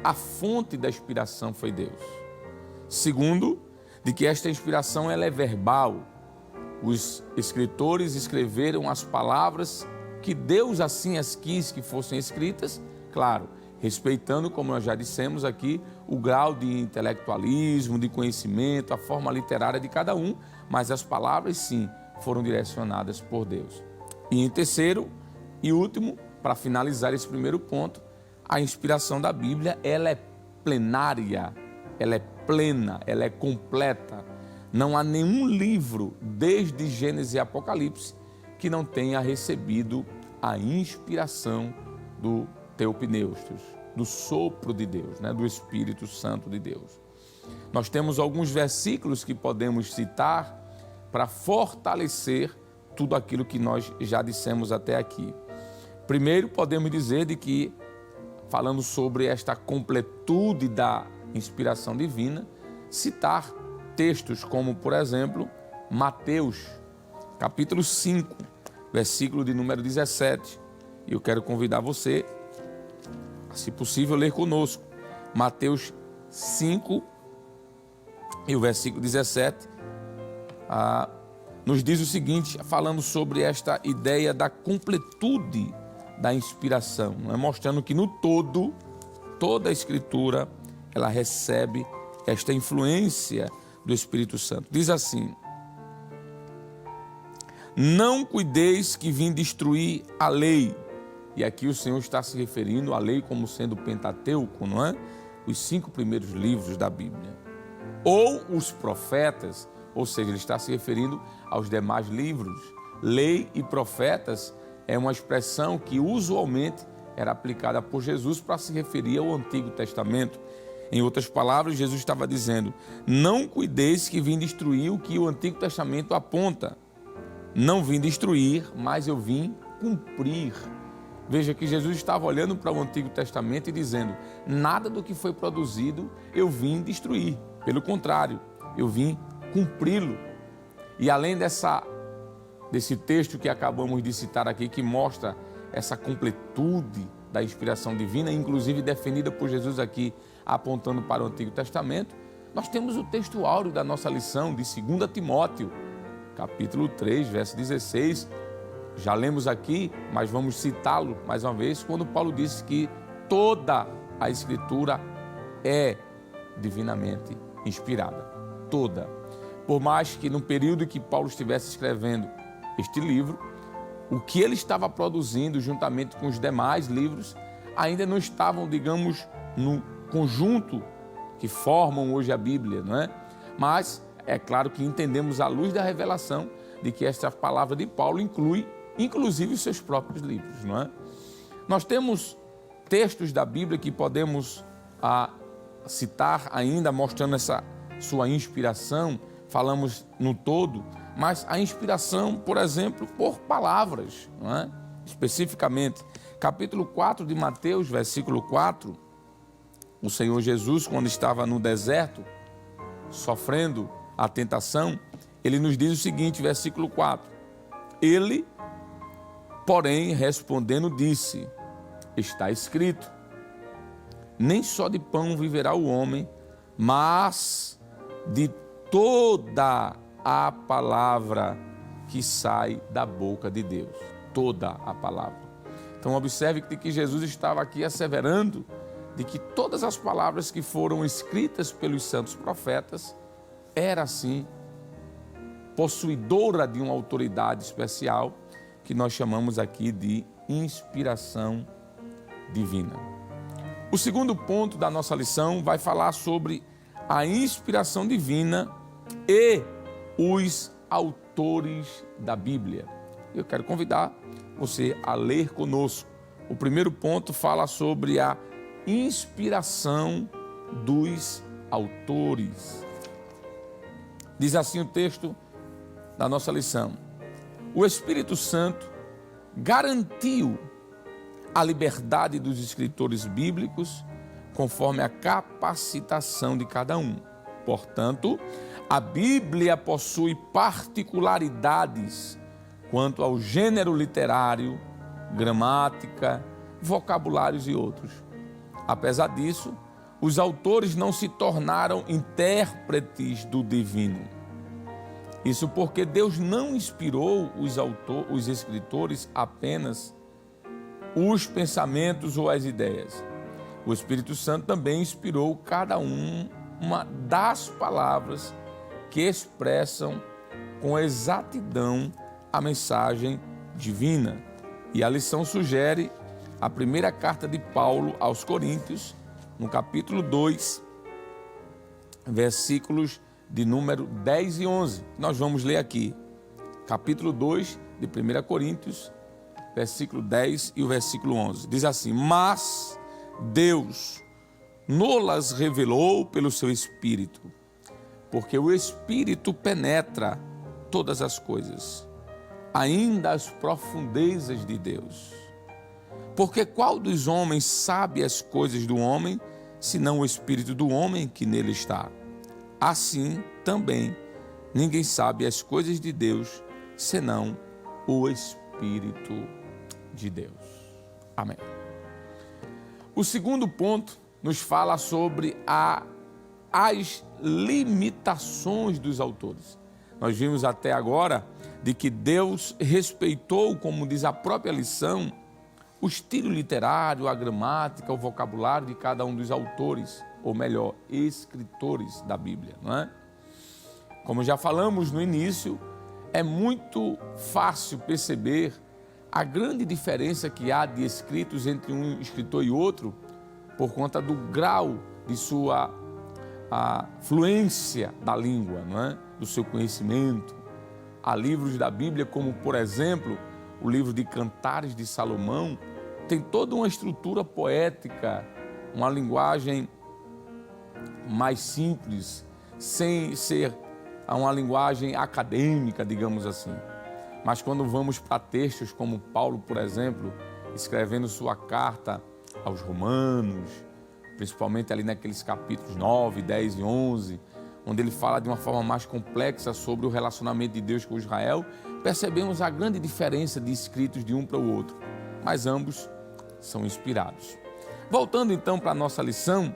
A fonte da inspiração foi Deus. Segundo, de que esta inspiração ela é verbal. Os escritores escreveram as palavras que Deus assim as quis que fossem escritas, claro, respeitando, como nós já dissemos aqui, o grau de intelectualismo, de conhecimento, a forma literária de cada um, mas as palavras sim foram direcionadas por Deus. E em terceiro e último, para finalizar esse primeiro ponto, a inspiração da Bíblia, ela é plenária, ela é plena, ela é completa. Não há nenhum livro, desde Gênesis e Apocalipse, que não tenha recebido a inspiração do Theopneustos, do sopro de Deus, do Espírito Santo de Deus. Nós temos alguns versículos que podemos citar para fortalecer tudo aquilo que nós já dissemos até aqui. Primeiro, podemos dizer de que, falando sobre esta completude da inspiração divina, citar textos como, por exemplo, Mateus, capítulo 5, versículo de número 17. E eu quero convidar você, se possível, ler conosco. Mateus 5, E o versículo 17 nos diz o seguinte, falando sobre esta ideia da completude da inspiração, né? Mostrando que no todo, toda a Escritura, ela recebe esta influência do Espírito Santo. Diz assim: não cuideis que vim destruir a lei. E aqui o Senhor está se referindo à lei como sendo o Pentateuco, não é? Os 5 primeiros livros da Bíblia. Ou os profetas, ou seja, ele está se referindo aos demais livros. Lei e profetas é uma expressão que usualmente era aplicada por Jesus para se referir ao Antigo Testamento. Em outras palavras, Jesus estava dizendo: não cuideis que vim destruir o que o Antigo Testamento aponta. Não vim destruir, mas eu vim cumprir. Veja que Jesus estava olhando para o Antigo Testamento e dizendo: nada do que foi produzido eu vim destruir. Pelo contrário, eu vim cumpri-lo. E além desse texto que acabamos de citar aqui, que mostra essa completude da inspiração divina, inclusive defendida por Jesus aqui, apontando para o Antigo Testamento, nós temos o texto áureo da nossa lição de 2 Timóteo, capítulo 3, verso 16. Já lemos aqui, mas vamos citá-lo mais uma vez, quando Paulo disse que toda a Escritura é divinamente inspirada. Toda. Por mais que no período que Paulo estivesse escrevendo este livro, o que ele estava produzindo juntamente com os demais livros ainda não estavam, digamos, no conjunto que formam hoje a Bíblia, não é? Mas é claro que entendemos à luz da revelação de que esta palavra de Paulo inclui inclusive os seus próprios livros, não é? Nós temos textos da Bíblia que podemos citar ainda, mostrando essa sua inspiração. Falamos no todo, mas a inspiração, por exemplo, por palavras, não é? Especificamente, capítulo 4 de Mateus, versículo 4, o Senhor Jesus, quando estava no deserto, sofrendo a tentação, ele nos diz o seguinte, versículo 4, ele, porém, respondendo, disse: está escrito, nem só de pão viverá o homem, mas de toda a palavra que sai da boca de Deus. Toda a palavra. Então observe que Jesus estava aqui asseverando de que todas as palavras que foram escritas pelos santos profetas era assim possuidora de uma autoridade especial que nós chamamos aqui de inspiração divina. O segundo ponto da nossa lição vai falar sobre a inspiração divina e os autores da Bíblia. Eu quero convidar você a ler conosco. O primeiro ponto fala sobre a inspiração dos autores. Diz assim o texto da nossa lição: o Espírito Santo garantiu a liberdade dos escritores bíblicos conforme a capacitação de cada um. Portanto, a Bíblia possui particularidades quanto ao gênero literário, gramática, vocabulários e outros. Apesar disso, os autores não se tornaram intérpretes do divino. Isso porque Deus não inspirou os escritores apenas os pensamentos ou as ideias. O Espírito Santo também inspirou cada uma das palavras que expressam com exatidão a mensagem divina. E a lição sugere a primeira carta de Paulo aos Coríntios, no capítulo 2, versículos de número 10 e 11. Nós vamos ler aqui, capítulo 2 de 1 Coríntios, versículo 10 e o versículo 11. Diz assim: mas Deus nos revelou pelo seu Espírito, porque o Espírito penetra todas as coisas, ainda as profundezas de Deus. Porque qual dos homens sabe as coisas do homem, senão o Espírito do homem que nele está? Assim também ninguém sabe as coisas de Deus, senão o Espírito de Deus. Amém. O segundo ponto nos fala sobre a as limitações dos autores. Nós vimos até agora de que Deus respeitou, como diz a própria lição, o estilo literário, a gramática, o vocabulário de cada um dos autores, ou melhor, escritores da Bíblia, não é? Como já falamos no início, é muito fácil perceber a grande diferença que há de escritos entre um escritor e outro por conta do grau de sua fluência da língua, não é? Do seu conhecimento. Há livros da Bíblia, como por exemplo, o livro de Cantares de Salomão, tem toda uma estrutura poética, uma linguagem mais simples, sem ser uma linguagem acadêmica, digamos assim. Mas quando vamos para textos como Paulo, por exemplo, escrevendo sua carta aos Romanos, principalmente ali naqueles capítulos 9, 10 e 11, onde ele fala de uma forma mais complexa sobre o relacionamento de Deus com Israel, percebemos a grande diferença de escritos de um para o outro, mas ambos são inspirados. Voltando então para a nossa lição,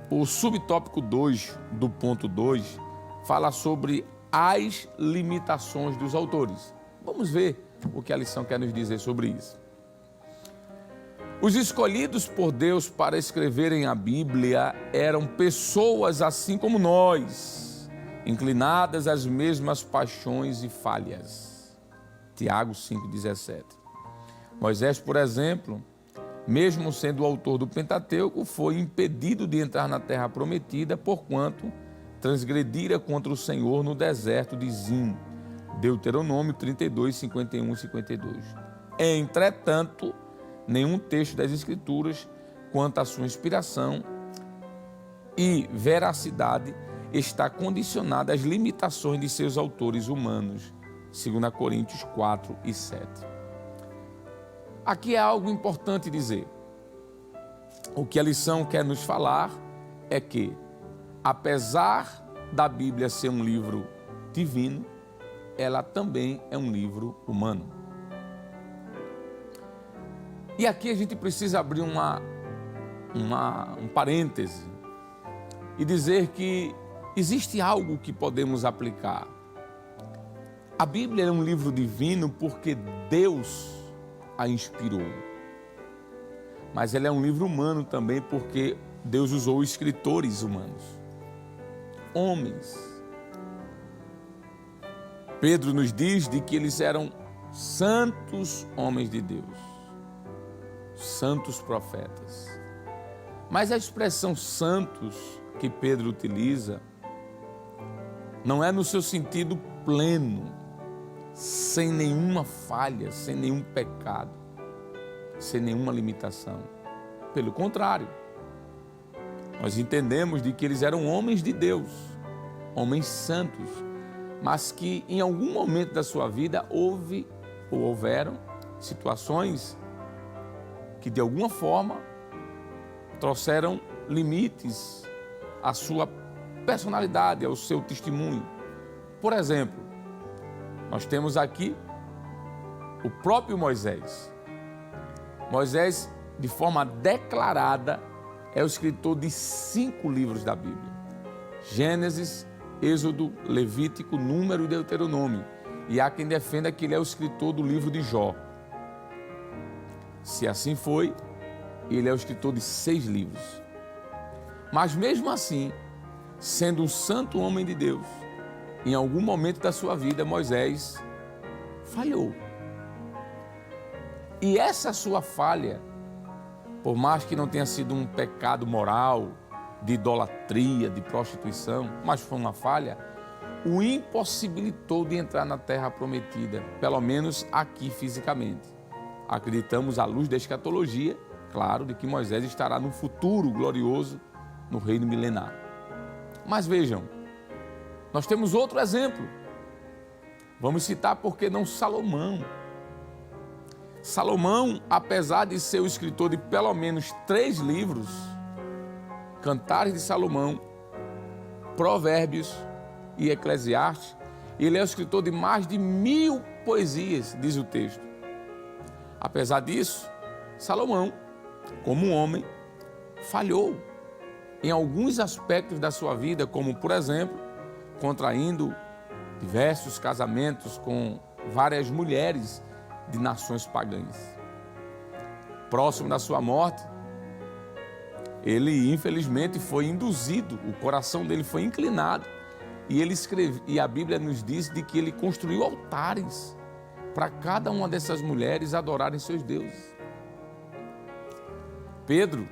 o subtópico 2 do ponto 2 fala sobre as limitações dos autores. Vamos ver o que a lição quer nos dizer sobre isso. Os escolhidos por Deus para escreverem a Bíblia eram pessoas assim como nós, inclinadas às mesmas paixões e falhas. Tiago 5,17. Moisés, por exemplo, mesmo sendo o autor do Pentateuco, foi impedido de entrar na terra prometida, porquanto transgredira contra o Senhor no deserto de Zim. Deuteronômio 32, 51 e 52. Entretanto, nenhum texto das Escrituras, quanto à sua inspiração e veracidade, está condicionado às limitações de seus autores humanos. 2 Coríntios 4 e 7. Aqui é algo importante dizer. O que a lição quer nos falar é que, apesar da Bíblia ser um livro divino, ela também é um livro humano. E aqui a gente precisa abrir um parêntese e dizer que existe algo que podemos aplicar. A Bíblia é um livro divino porque Deus a inspirou. Mas ela é um livro humano também porque Deus usou escritores humanos, homens. Pedro nos diz de que eles eram santos homens de Deus, santos profetas. Mas a expressão santos que Pedro utiliza não é no seu sentido pleno, sem nenhuma falha, sem nenhum pecado, sem nenhuma limitação. Pelo contrário, nós entendemos de que eles eram homens de Deus, homens santos, mas que em algum momento da sua vida houveram situações que de alguma forma trouxeram limites à sua personalidade, ao seu testemunho. Por exemplo, nós temos aqui o próprio Moisés. Moisés, de forma declarada, é o escritor de 5 livros da Bíblia: Gênesis, Êxodo, Levítico, Número e Deuteronômio. E há quem defenda que ele é o escritor do livro de Jó. Se assim foi, ele é o escritor de 6 livros. Mas mesmo assim, sendo um santo homem de Deus, em algum momento da sua vida, Moisés falhou. E essa sua falha, por mais que não tenha sido um pecado moral, de idolatria, de prostituição, mas foi uma falha, o impossibilitou de entrar na terra prometida, pelo menos aqui fisicamente. Acreditamos, à luz da escatologia, claro, de que Moisés estará no futuro glorioso, no reino milenar. Mas vejam, nós temos outro exemplo. Vamos citar, por que não, Salomão. Salomão, apesar de ser o escritor de pelo menos 3 livros, Cantares de Salomão, Provérbios e Eclesiastes, ele é o escritor de mais de 1000 poesias, diz o texto. Apesar disso, Salomão, como um homem, falhou. em alguns aspectos da sua vida, como, por exemplo, contraindo diversos casamentos com várias mulheres de nações pagãs. Próximo da sua morte, ele infelizmente foi induzido, o coração dele foi inclinado e ele escreve, e a Bíblia nos diz de que ele construiu altares para cada uma dessas mulheres adorarem seus deuses. Pedro,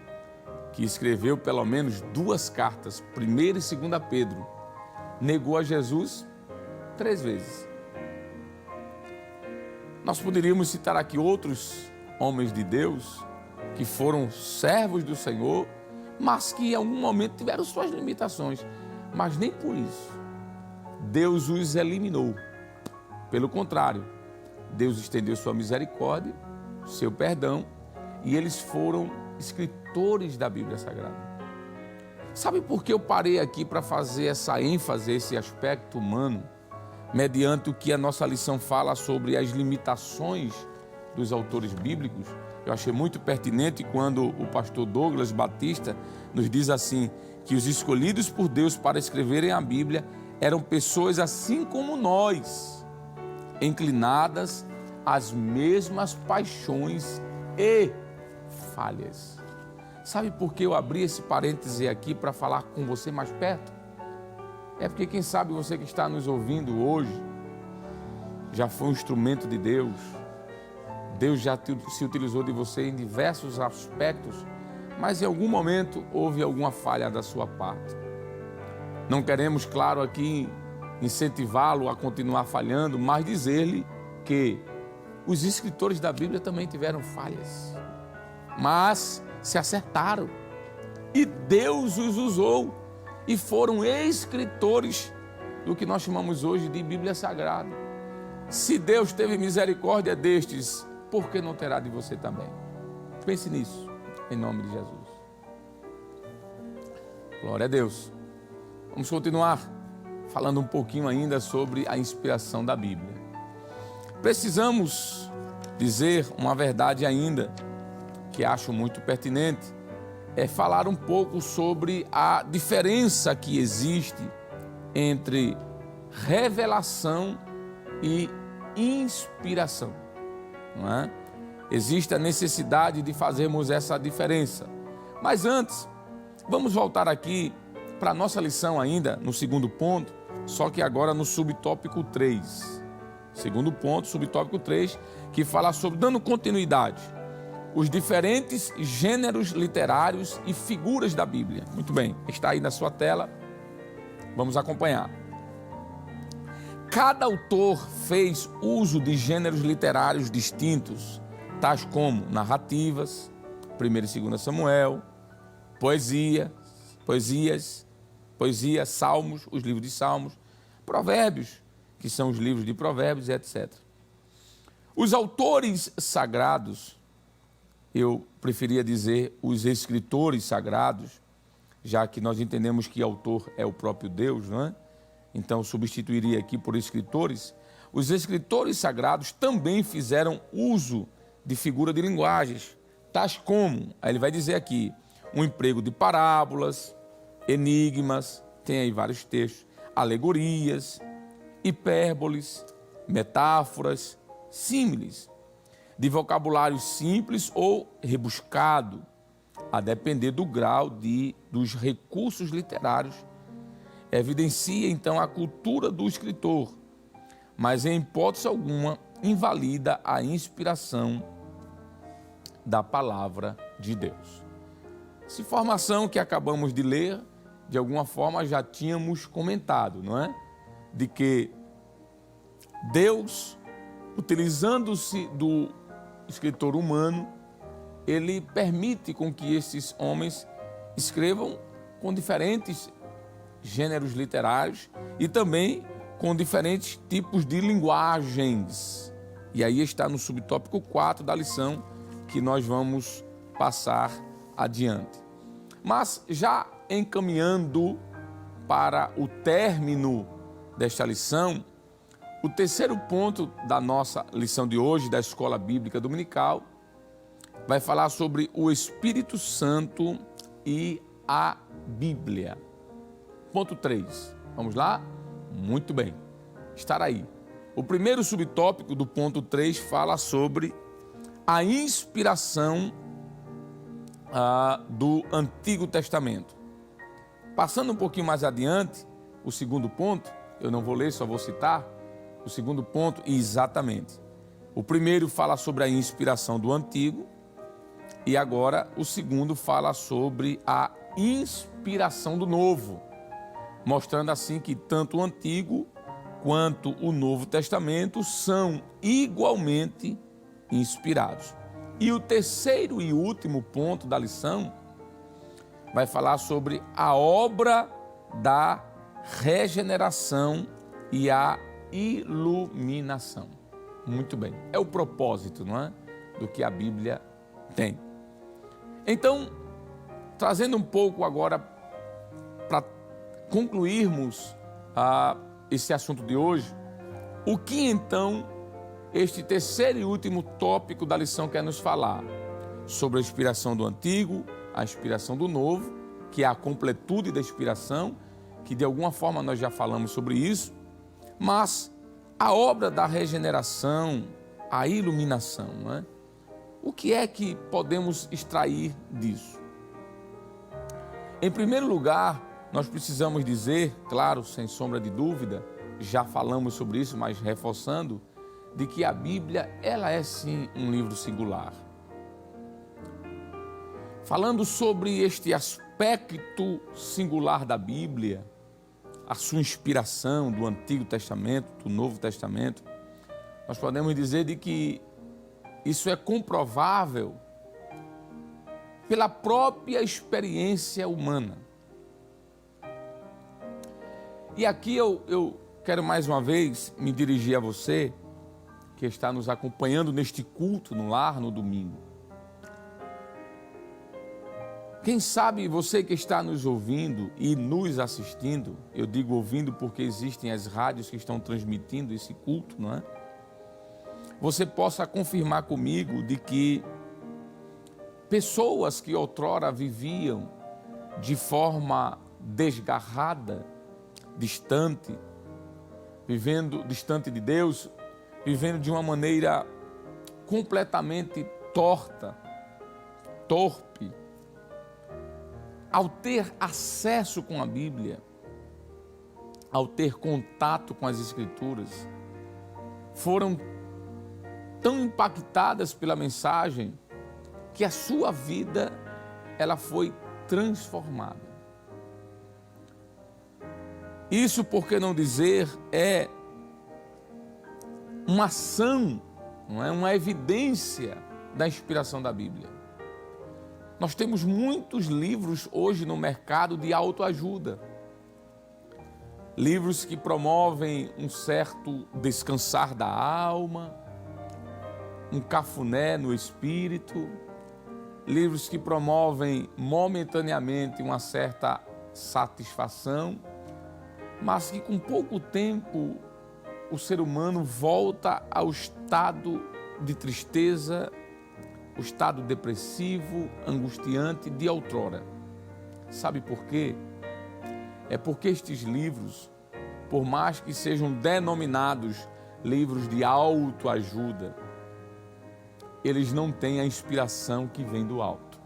que escreveu pelo menos 2 cartas, 1ª e 2ª Pedro, negou a Jesus 3 vezes. Nós poderíamos citar aqui outros homens de Deus que foram servos do Senhor, mas que em algum momento tiveram suas limitações, mas nem por isso Deus os eliminou. Pelo contrário, Deus estendeu sua misericórdia, seu perdão, e eles foram escritores da Bíblia Sagrada. Sabe por que eu parei aqui para fazer essa ênfase, esse aspecto humano, mediante o que a nossa lição fala sobre as limitações dos autores bíblicos? Eu achei muito pertinente quando o pastor Douglas Batista nos diz assim, que os escolhidos por Deus para escreverem a Bíblia eram pessoas assim como nós, inclinadas às mesmas paixões e falhas. Sabe por que eu abri esse parêntese aqui para falar com você mais perto? É porque quem sabe você que está nos ouvindo hoje já foi um instrumento de Deus. Deus já se utilizou de você em diversos aspectos, mas em algum momento houve alguma falha da sua parte. Não queremos, claro, aqui incentivá-lo a continuar falhando, mas dizer-lhe que os escritores da Bíblia também tiveram falhas, mas se acertaram e Deus os usou e foram escritores do que nós chamamos hoje de Bíblia Sagrada. Se Deus teve misericórdia destes, por que não terá de você também? Pense nisso, em nome de Jesus. Glória a Deus. Vamos continuar falando um pouquinho ainda sobre a inspiração da Bíblia. Precisamos dizer uma verdade ainda, que acho muito pertinente, é falar um pouco sobre a diferença que existe entre revelação e inspiração. Não é? Existe a necessidade de fazermos essa diferença. Mas antes, vamos voltar aqui para a nossa lição ainda, no 2º ponto, só que agora no subtópico 3. 2º ponto, subtópico 3, que fala sobre, dando continuidade, os diferentes gêneros literários e figuras da Bíblia. Muito bem, está aí na sua tela, vamos acompanhar. Cada autor fez uso de gêneros literários distintos, tais como narrativas, 1 e 2 Samuel, poesias, salmos, os livros de salmos, provérbios, que são os livros de provérbios, etc. Os autores sagrados, eu preferia dizer os escritores sagrados, já que nós entendemos que autor é o próprio Deus, não é? Então substituiria aqui por escritores. Os escritores sagrados também fizeram uso de figura de linguagens, tais como, aí ele vai dizer aqui, um emprego de parábolas, enigmas, tem aí vários textos, alegorias, hipérboles, metáforas, símiles, de vocabulário simples ou rebuscado, a depender do grau dos recursos literários. Evidencia então a cultura do escritor, mas em hipótese alguma invalida a inspiração da palavra de Deus. Essa informação que acabamos de ler, de alguma forma já tínhamos comentado, não é? De que Deus, utilizando-se do escritor humano, ele permite com que esses homens escrevam com diferentes gêneros literários e também com diferentes tipos de linguagens. E aí está no subtópico 4 da lição que nós vamos passar adiante. Mas já encaminhando para o término desta lição, o 3º ponto da nossa lição de hoje, da Escola Bíblica Dominical, vai falar sobre o Espírito Santo e a Bíblia. Ponto 3. Vamos lá? Muito bem. Estar aí. O primeiro subtópico do ponto 3 fala sobre a inspiração do Antigo Testamento. Passando um pouquinho mais adiante, o segundo ponto, eu não vou ler, só vou citar, o segundo ponto, exatamente. O primeiro fala sobre a inspiração do Antigo e agora o segundo fala sobre a inspiração do Novo, mostrando assim que tanto o Antigo quanto o Novo Testamento são igualmente inspirados. E o terceiro e último ponto da lição vai falar sobre a obra da regeneração e a iluminação. Muito bem, é o propósito, não é? Do que a Bíblia tem. Então, trazendo um pouco agora para concluirmos esse assunto de hoje, o que então este terceiro e último tópico da lição quer nos falar? Sobre a inspiração do Antigo, a inspiração do Novo, que é a completude da inspiração, que de alguma forma nós já falamos sobre isso, mas a obra da regeneração, a iluminação, não é? O que é que podemos extrair disso? Em primeiro lugar, nós precisamos dizer, claro, sem sombra de dúvida, já falamos sobre isso, mas reforçando, de que a Bíblia, ela é sim um livro singular. Falando sobre este aspecto singular da Bíblia, a sua inspiração do Antigo Testamento, do Novo Testamento, nós podemos dizer de que isso é comprovável pela própria experiência humana. E aqui eu quero mais uma vez me dirigir a você que está nos acompanhando neste culto no lar no domingo. Quem sabe você que está nos ouvindo e nos assistindo, eu digo ouvindo porque existem as rádios que estão transmitindo esse culto, não é? Você possa confirmar comigo de que pessoas que outrora viviam de forma desgarrada, distante, vivendo distante de Deus, vivendo de uma maneira completamente torta, torpe, ao ter acesso com a Bíblia, ao ter contato com as Escrituras, foram tão impactadas pela mensagem que a sua vida ela foi transformada. Isso, por que não dizer, é uma ação, não é? Uma evidência da inspiração da Bíblia. Nós temos muitos livros hoje no mercado de autoajuda. Livros que promovem um certo descansar da alma, um cafuné no espírito, livros que promovem momentaneamente uma certa satisfação, mas que com pouco tempo o ser humano volta ao estado de tristeza, o estado depressivo, angustiante de outrora. Sabe por quê? É porque estes livros, por mais que sejam denominados livros de autoajuda, eles não têm a inspiração que vem do alto.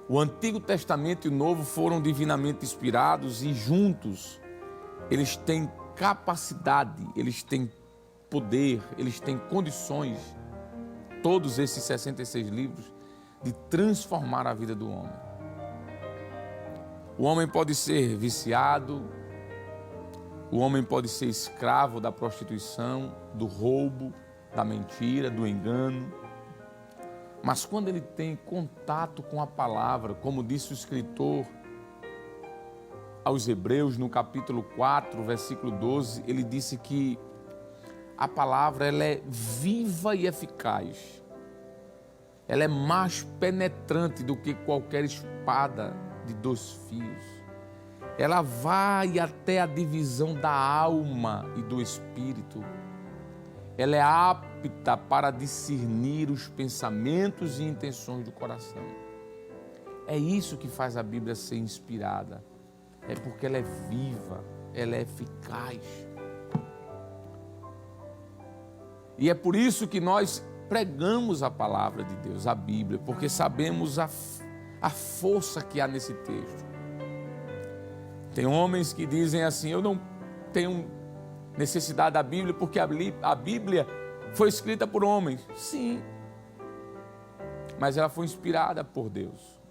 O Antigo Testamento e o Novo foram divinamente inspirados e juntos eles têm capacidade, eles têm poder, eles têm condições, todos esses 66 livros, de transformar a vida do homem. O homem pode ser viciado, o homem pode ser escravo da prostituição, do roubo, da mentira, do engano. Mas quando ele tem contato com a palavra, como disse o escritor aos Hebreus, no capítulo 4, versículo 12, ele disse que a palavra ela é viva e eficaz. Ela é mais penetrante do que qualquer espada de 2 fios. Ela vai até a divisão da alma e do espírito. Ela é apta para discernir os pensamentos e intenções do coração. É isso que faz a Bíblia ser inspirada. É porque ela é viva, ela é eficaz. E é por isso que nós pregamos a palavra de Deus, a Bíblia, porque sabemos a força que há nesse texto. Tem homens que dizem assim: eu não tenho necessidade da Bíblia porque a Bíblia foi escrita por homens. Sim, mas ela foi inspirada por Deus.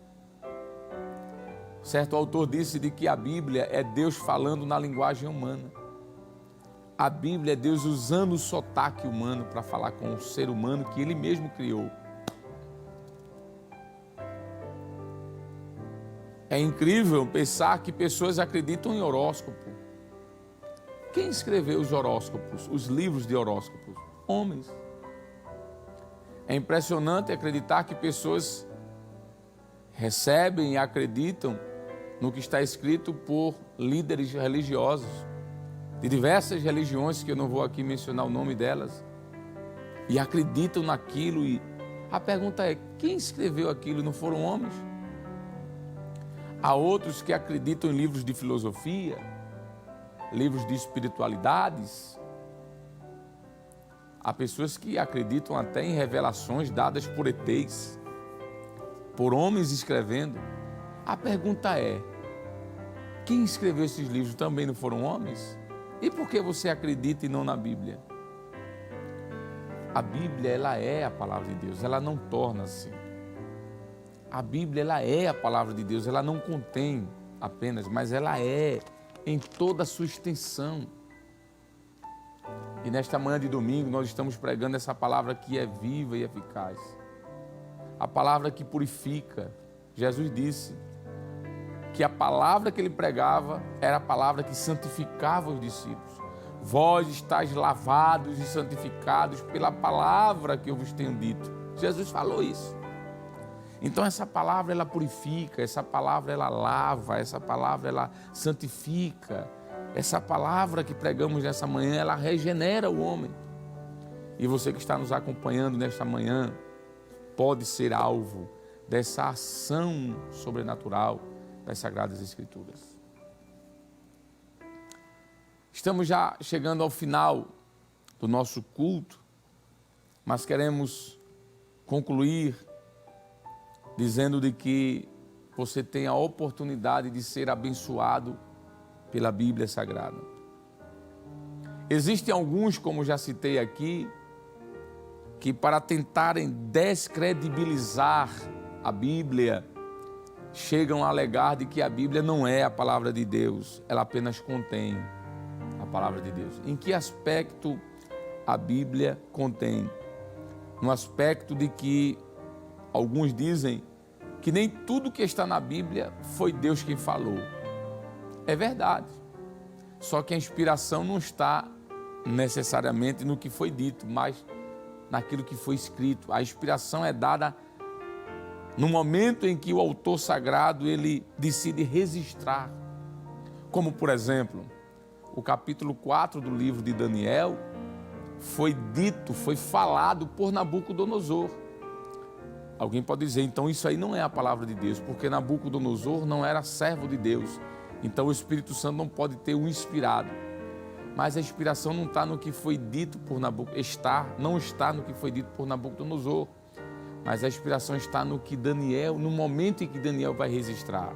Certo autor disse de que a Bíblia é Deus falando na linguagem humana. A Bíblia é Deus usando o sotaque humano para falar com o ser humano que Ele mesmo criou. É incrível pensar que pessoas acreditam em horóscopo. Quem escreveu os horóscopos, os livros de horóscopos? Homens. É impressionante acreditar que pessoas recebem e acreditam no que está escrito por líderes religiosos, de diversas religiões, que eu não vou aqui mencionar o nome delas, e acreditam naquilo. E a pergunta é: quem escreveu aquilo? Não foram homens? Há outros que acreditam em livros de filosofia, livros de espiritualidades. Há pessoas que acreditam até em revelações dadas por ETs, por homens escrevendo. A pergunta é: quem escreveu esses livros? Também não foram homens? E por que você acredita e não na Bíblia? A Bíblia, ela é a palavra de Deus, ela não torna-se. A Bíblia, ela é a palavra de Deus, ela não contém apenas, mas ela é em toda a sua extensão. E nesta manhã de domingo nós estamos pregando essa palavra que é viva e eficaz. A palavra que purifica. Jesus disse que a palavra que ele pregava era a palavra que santificava os discípulos. Vós estáis lavados e santificados pela palavra que eu vos tenho dito. Jesus falou isso. Então essa palavra ela purifica, essa palavra ela lava, essa palavra ela santifica. Essa palavra que pregamos nessa manhã, ela regenera o homem. E você que está nos acompanhando nesta manhã, pode ser alvo dessa ação sobrenatural das Sagradas Escrituras. Estamos já chegando ao final do nosso culto, mas queremos concluir dizendo de que você tem a oportunidade de ser abençoado pela Bíblia Sagrada. Existem alguns, como já citei aqui, que para tentarem descredibilizar a Bíblia, chegam a alegar de que a Bíblia não é a palavra de Deus, ela apenas contém a palavra de Deus. Em que aspecto a Bíblia contém? No aspecto de que alguns dizem que nem tudo que está na Bíblia foi Deus quem falou. É verdade. Só que a inspiração não está necessariamente no que foi dito, mas naquilo que foi escrito. A inspiração é dada no momento em que o autor sagrado ele decide registrar. Como, por exemplo, o capítulo 4 do livro de Daniel foi dito, foi falado por Nabucodonosor. Alguém pode dizer, então isso aí não é a palavra de Deus, porque Nabucodonosor não era servo de Deus. Então o Espírito Santo não pode ter um inspirado. Mas a inspiração não está no que foi dito por Nabucodonosor, não está no que foi dito por Nabucodonosor, mas a inspiração está no que Daniel, no momento em que Daniel vai registrar.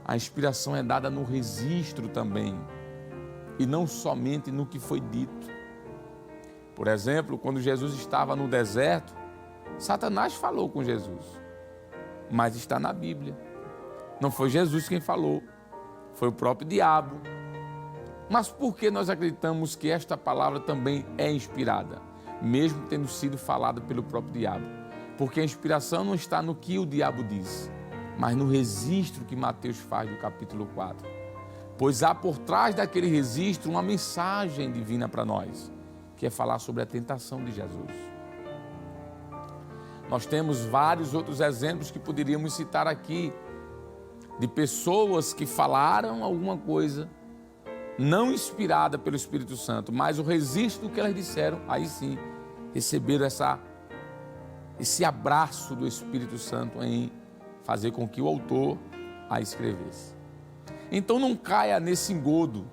A inspiração é dada no registro também, e não somente no que foi dito. Por exemplo, quando Jesus estava no deserto, Satanás falou com Jesus, mas está na Bíblia. Não foi Jesus quem falou, foi o próprio diabo. Mas por que nós acreditamos que esta palavra também é inspirada, mesmo tendo sido falada pelo próprio diabo? Porque a inspiração não está no que o diabo diz, mas no registro que Mateus faz do capítulo 4. Pois há por trás daquele registro uma mensagem divina para nós, que é falar sobre a tentação de Jesus. Nós temos vários outros exemplos que poderíamos citar aqui, de pessoas que falaram alguma coisa não inspirada pelo Espírito Santo, mas o registro do que elas disseram, aí sim, receberam esse abraço do Espírito Santo em fazer com que o autor a escrevesse. Então não caia nesse engodo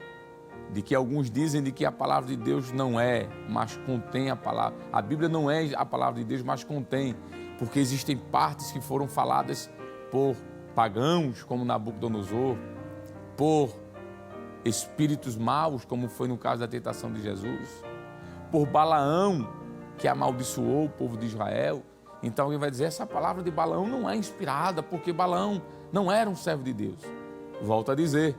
de que alguns dizem de que a palavra de Deus não é, mas contém a palavra. A Bíblia não é a palavra de Deus, mas contém, porque existem partes que foram faladas por pagãos, como Nabucodonosor, por espíritos maus, como foi no caso da tentação de Jesus, por Balaão, que amaldiçoou o povo de Israel. Então alguém vai dizer, essa palavra de Balaão não é inspirada, porque Balaão não era um servo de Deus. Volto a dizer,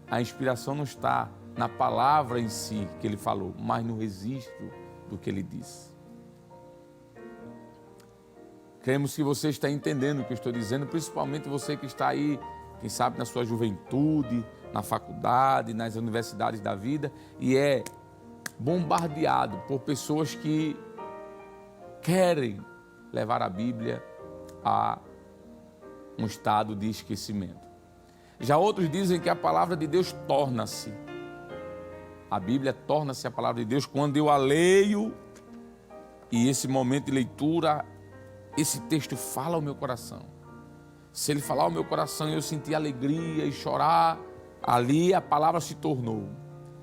a inspiração não está na palavra em si que ele falou, mas no registro do que ele disse. Cremos que você está entendendo o que eu estou dizendo, principalmente você que está aí, quem sabe na sua juventude, na faculdade, nas universidades da vida, e é bombardeado por pessoas que querem levar a Bíblia a um estado de esquecimento. Já outros dizem que a palavra de Deus torna-se. A Bíblia torna-se a palavra de Deus quando eu a leio e esse momento de leitura, esse texto fala ao meu coração. Se ele falar ao meu coração e eu sentir alegria e chorar, ali a palavra se tornou.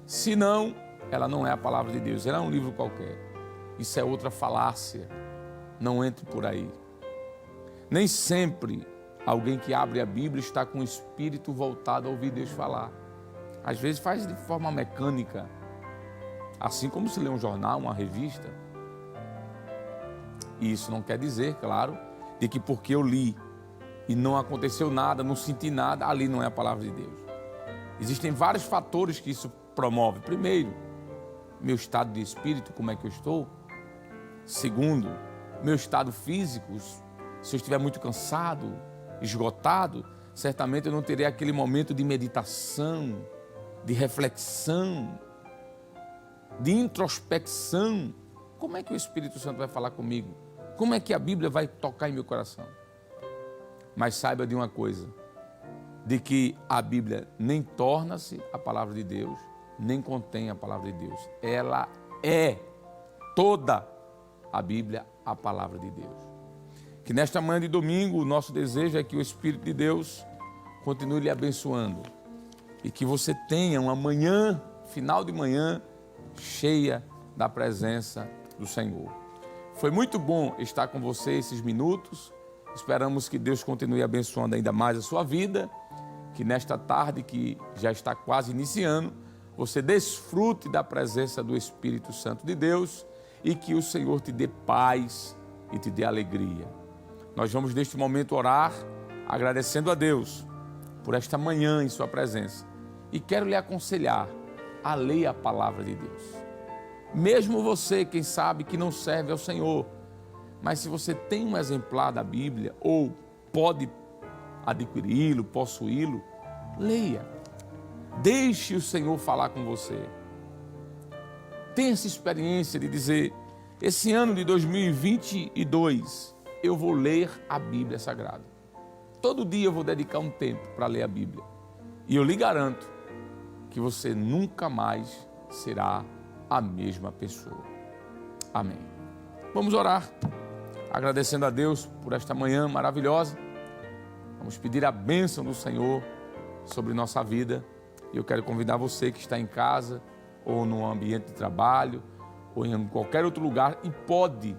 Se não, ela não é a palavra de Deus, ela é um livro qualquer. Isso é outra falácia, não entre por aí. Nem sempre alguém que abre a Bíblia está com o espírito voltado a ouvir Deus falar. Às vezes faz de forma mecânica, assim como se lê um jornal, uma revista. E isso não quer dizer, claro, de que porque eu li e não aconteceu nada, não senti nada, ali não é a palavra de Deus. Existem vários fatores que isso promove. Primeiro, meu estado de espírito, como é que eu estou. Segundo, meu estado físico, se eu estiver muito cansado, esgotado, certamente eu não terei aquele momento de meditação, de reflexão, de introspecção. Como é que o Espírito Santo vai falar comigo? Como é que a Bíblia vai tocar em meu coração? Mas saiba de uma coisa, de que a Bíblia nem torna-se a palavra de Deus, nem contém a palavra de Deus. Ela é toda a Bíblia, a palavra de Deus. Que nesta manhã de domingo, o nosso desejo é que o Espírito de Deus continue lhe abençoando e que você tenha uma manhã, final de manhã, cheia da presença do Senhor. Foi muito bom estar com você esses minutos. Esperamos que Deus continue abençoando ainda mais a sua vida, que nesta tarde, que já está quase iniciando, você desfrute da presença do Espírito Santo de Deus e que o Senhor te dê paz e te dê alegria. Nós vamos neste momento orar, agradecendo a Deus por esta manhã em sua presença. E quero lhe aconselhar a ler a palavra de Deus. Mesmo você, quem sabe, que não serve ao Senhor, mas se você tem um exemplar da Bíblia, ou pode adquiri-lo, possuí-lo, leia. Deixe o Senhor falar com você. Tenha essa experiência de dizer, esse ano de 2022, eu vou ler a Bíblia Sagrada. Todo dia eu vou dedicar um tempo para ler a Bíblia. E eu lhe garanto que você nunca mais será a mesma pessoa. Amém. Vamos orar, agradecendo a Deus por esta manhã maravilhosa. Vamos pedir a bênção do Senhor sobre nossa vida. E eu quero convidar você que está em casa, ou no ambiente de trabalho, ou em qualquer outro lugar, e pode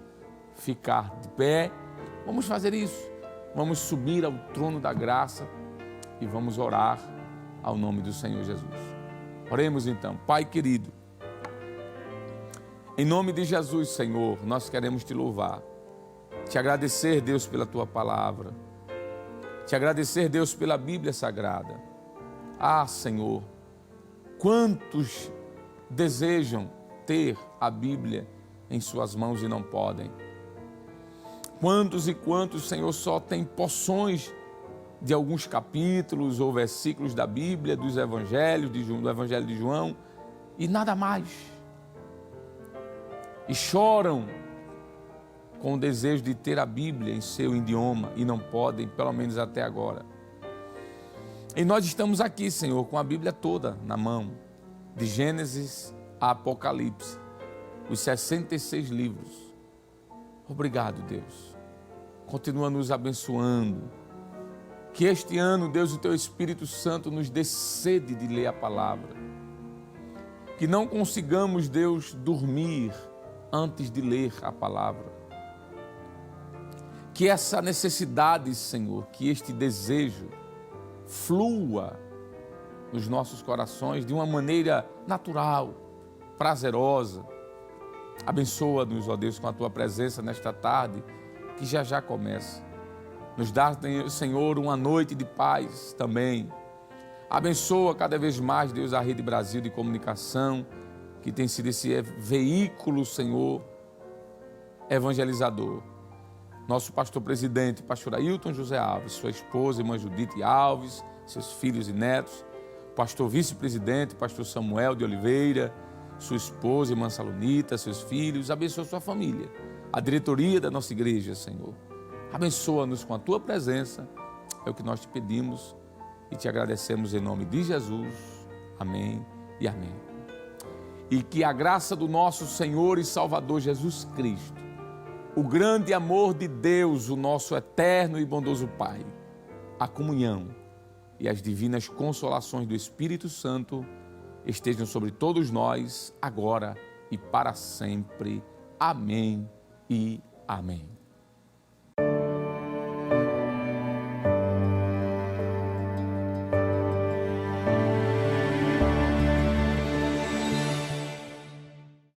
ficar de pé. Vamos fazer isso. Vamos subir ao trono da graça e vamos orar ao nome do Senhor Jesus. Oremos então. Pai querido, em nome de Jesus, Senhor, nós queremos te louvar, te agradecer, Deus, pela tua palavra, te agradecer, Deus, pela Bíblia Sagrada. Ah, Senhor, quantos desejam ter a Bíblia em suas mãos e não podem? Quantos e quantos, Senhor, só têm porções de alguns capítulos ou versículos da Bíblia, dos evangelhos, do Evangelho de João, e nada mais. E choram com o desejo de ter a Bíblia em seu idioma e não podem, pelo menos até agora. E nós estamos aqui, Senhor, com a Bíblia toda na mão, de Gênesis a Apocalipse, os 66 livros. Obrigado, Deus. Continua nos abençoando, Que este ano, Deus, o Teu Espírito Santo nos dê sede de ler a palavra. Que não consigamos, Deus, dormir antes de ler a palavra. Que essa necessidade, Senhor, que este desejo flua nos nossos corações de uma maneira natural, prazerosa. Abençoa-nos, ó Deus, com a Tua presença nesta tarde, que já já começa. Nos dá, Senhor, uma noite de paz também. Abençoa cada vez mais, Deus, a Rede Brasil de Comunicação, que tem sido esse veículo, Senhor, evangelizador. Nosso pastor presidente, pastor Ailton José Alves, sua esposa, irmã Judite Alves, seus filhos e netos, pastor vice-presidente, pastor Samuel de Oliveira, sua esposa, irmã Salonita, seus filhos, abençoa sua família, a diretoria da nossa igreja, Senhor. Abençoa-nos com a Tua presença, é o que nós te pedimos e te agradecemos em nome de Jesus. Amém e amém. E que a graça do nosso Senhor e Salvador Jesus Cristo, o grande amor de Deus, o nosso eterno e bondoso Pai, a comunhão e as divinas consolações do Espírito Santo estejam sobre todos nós, agora e para sempre. Amém e amém.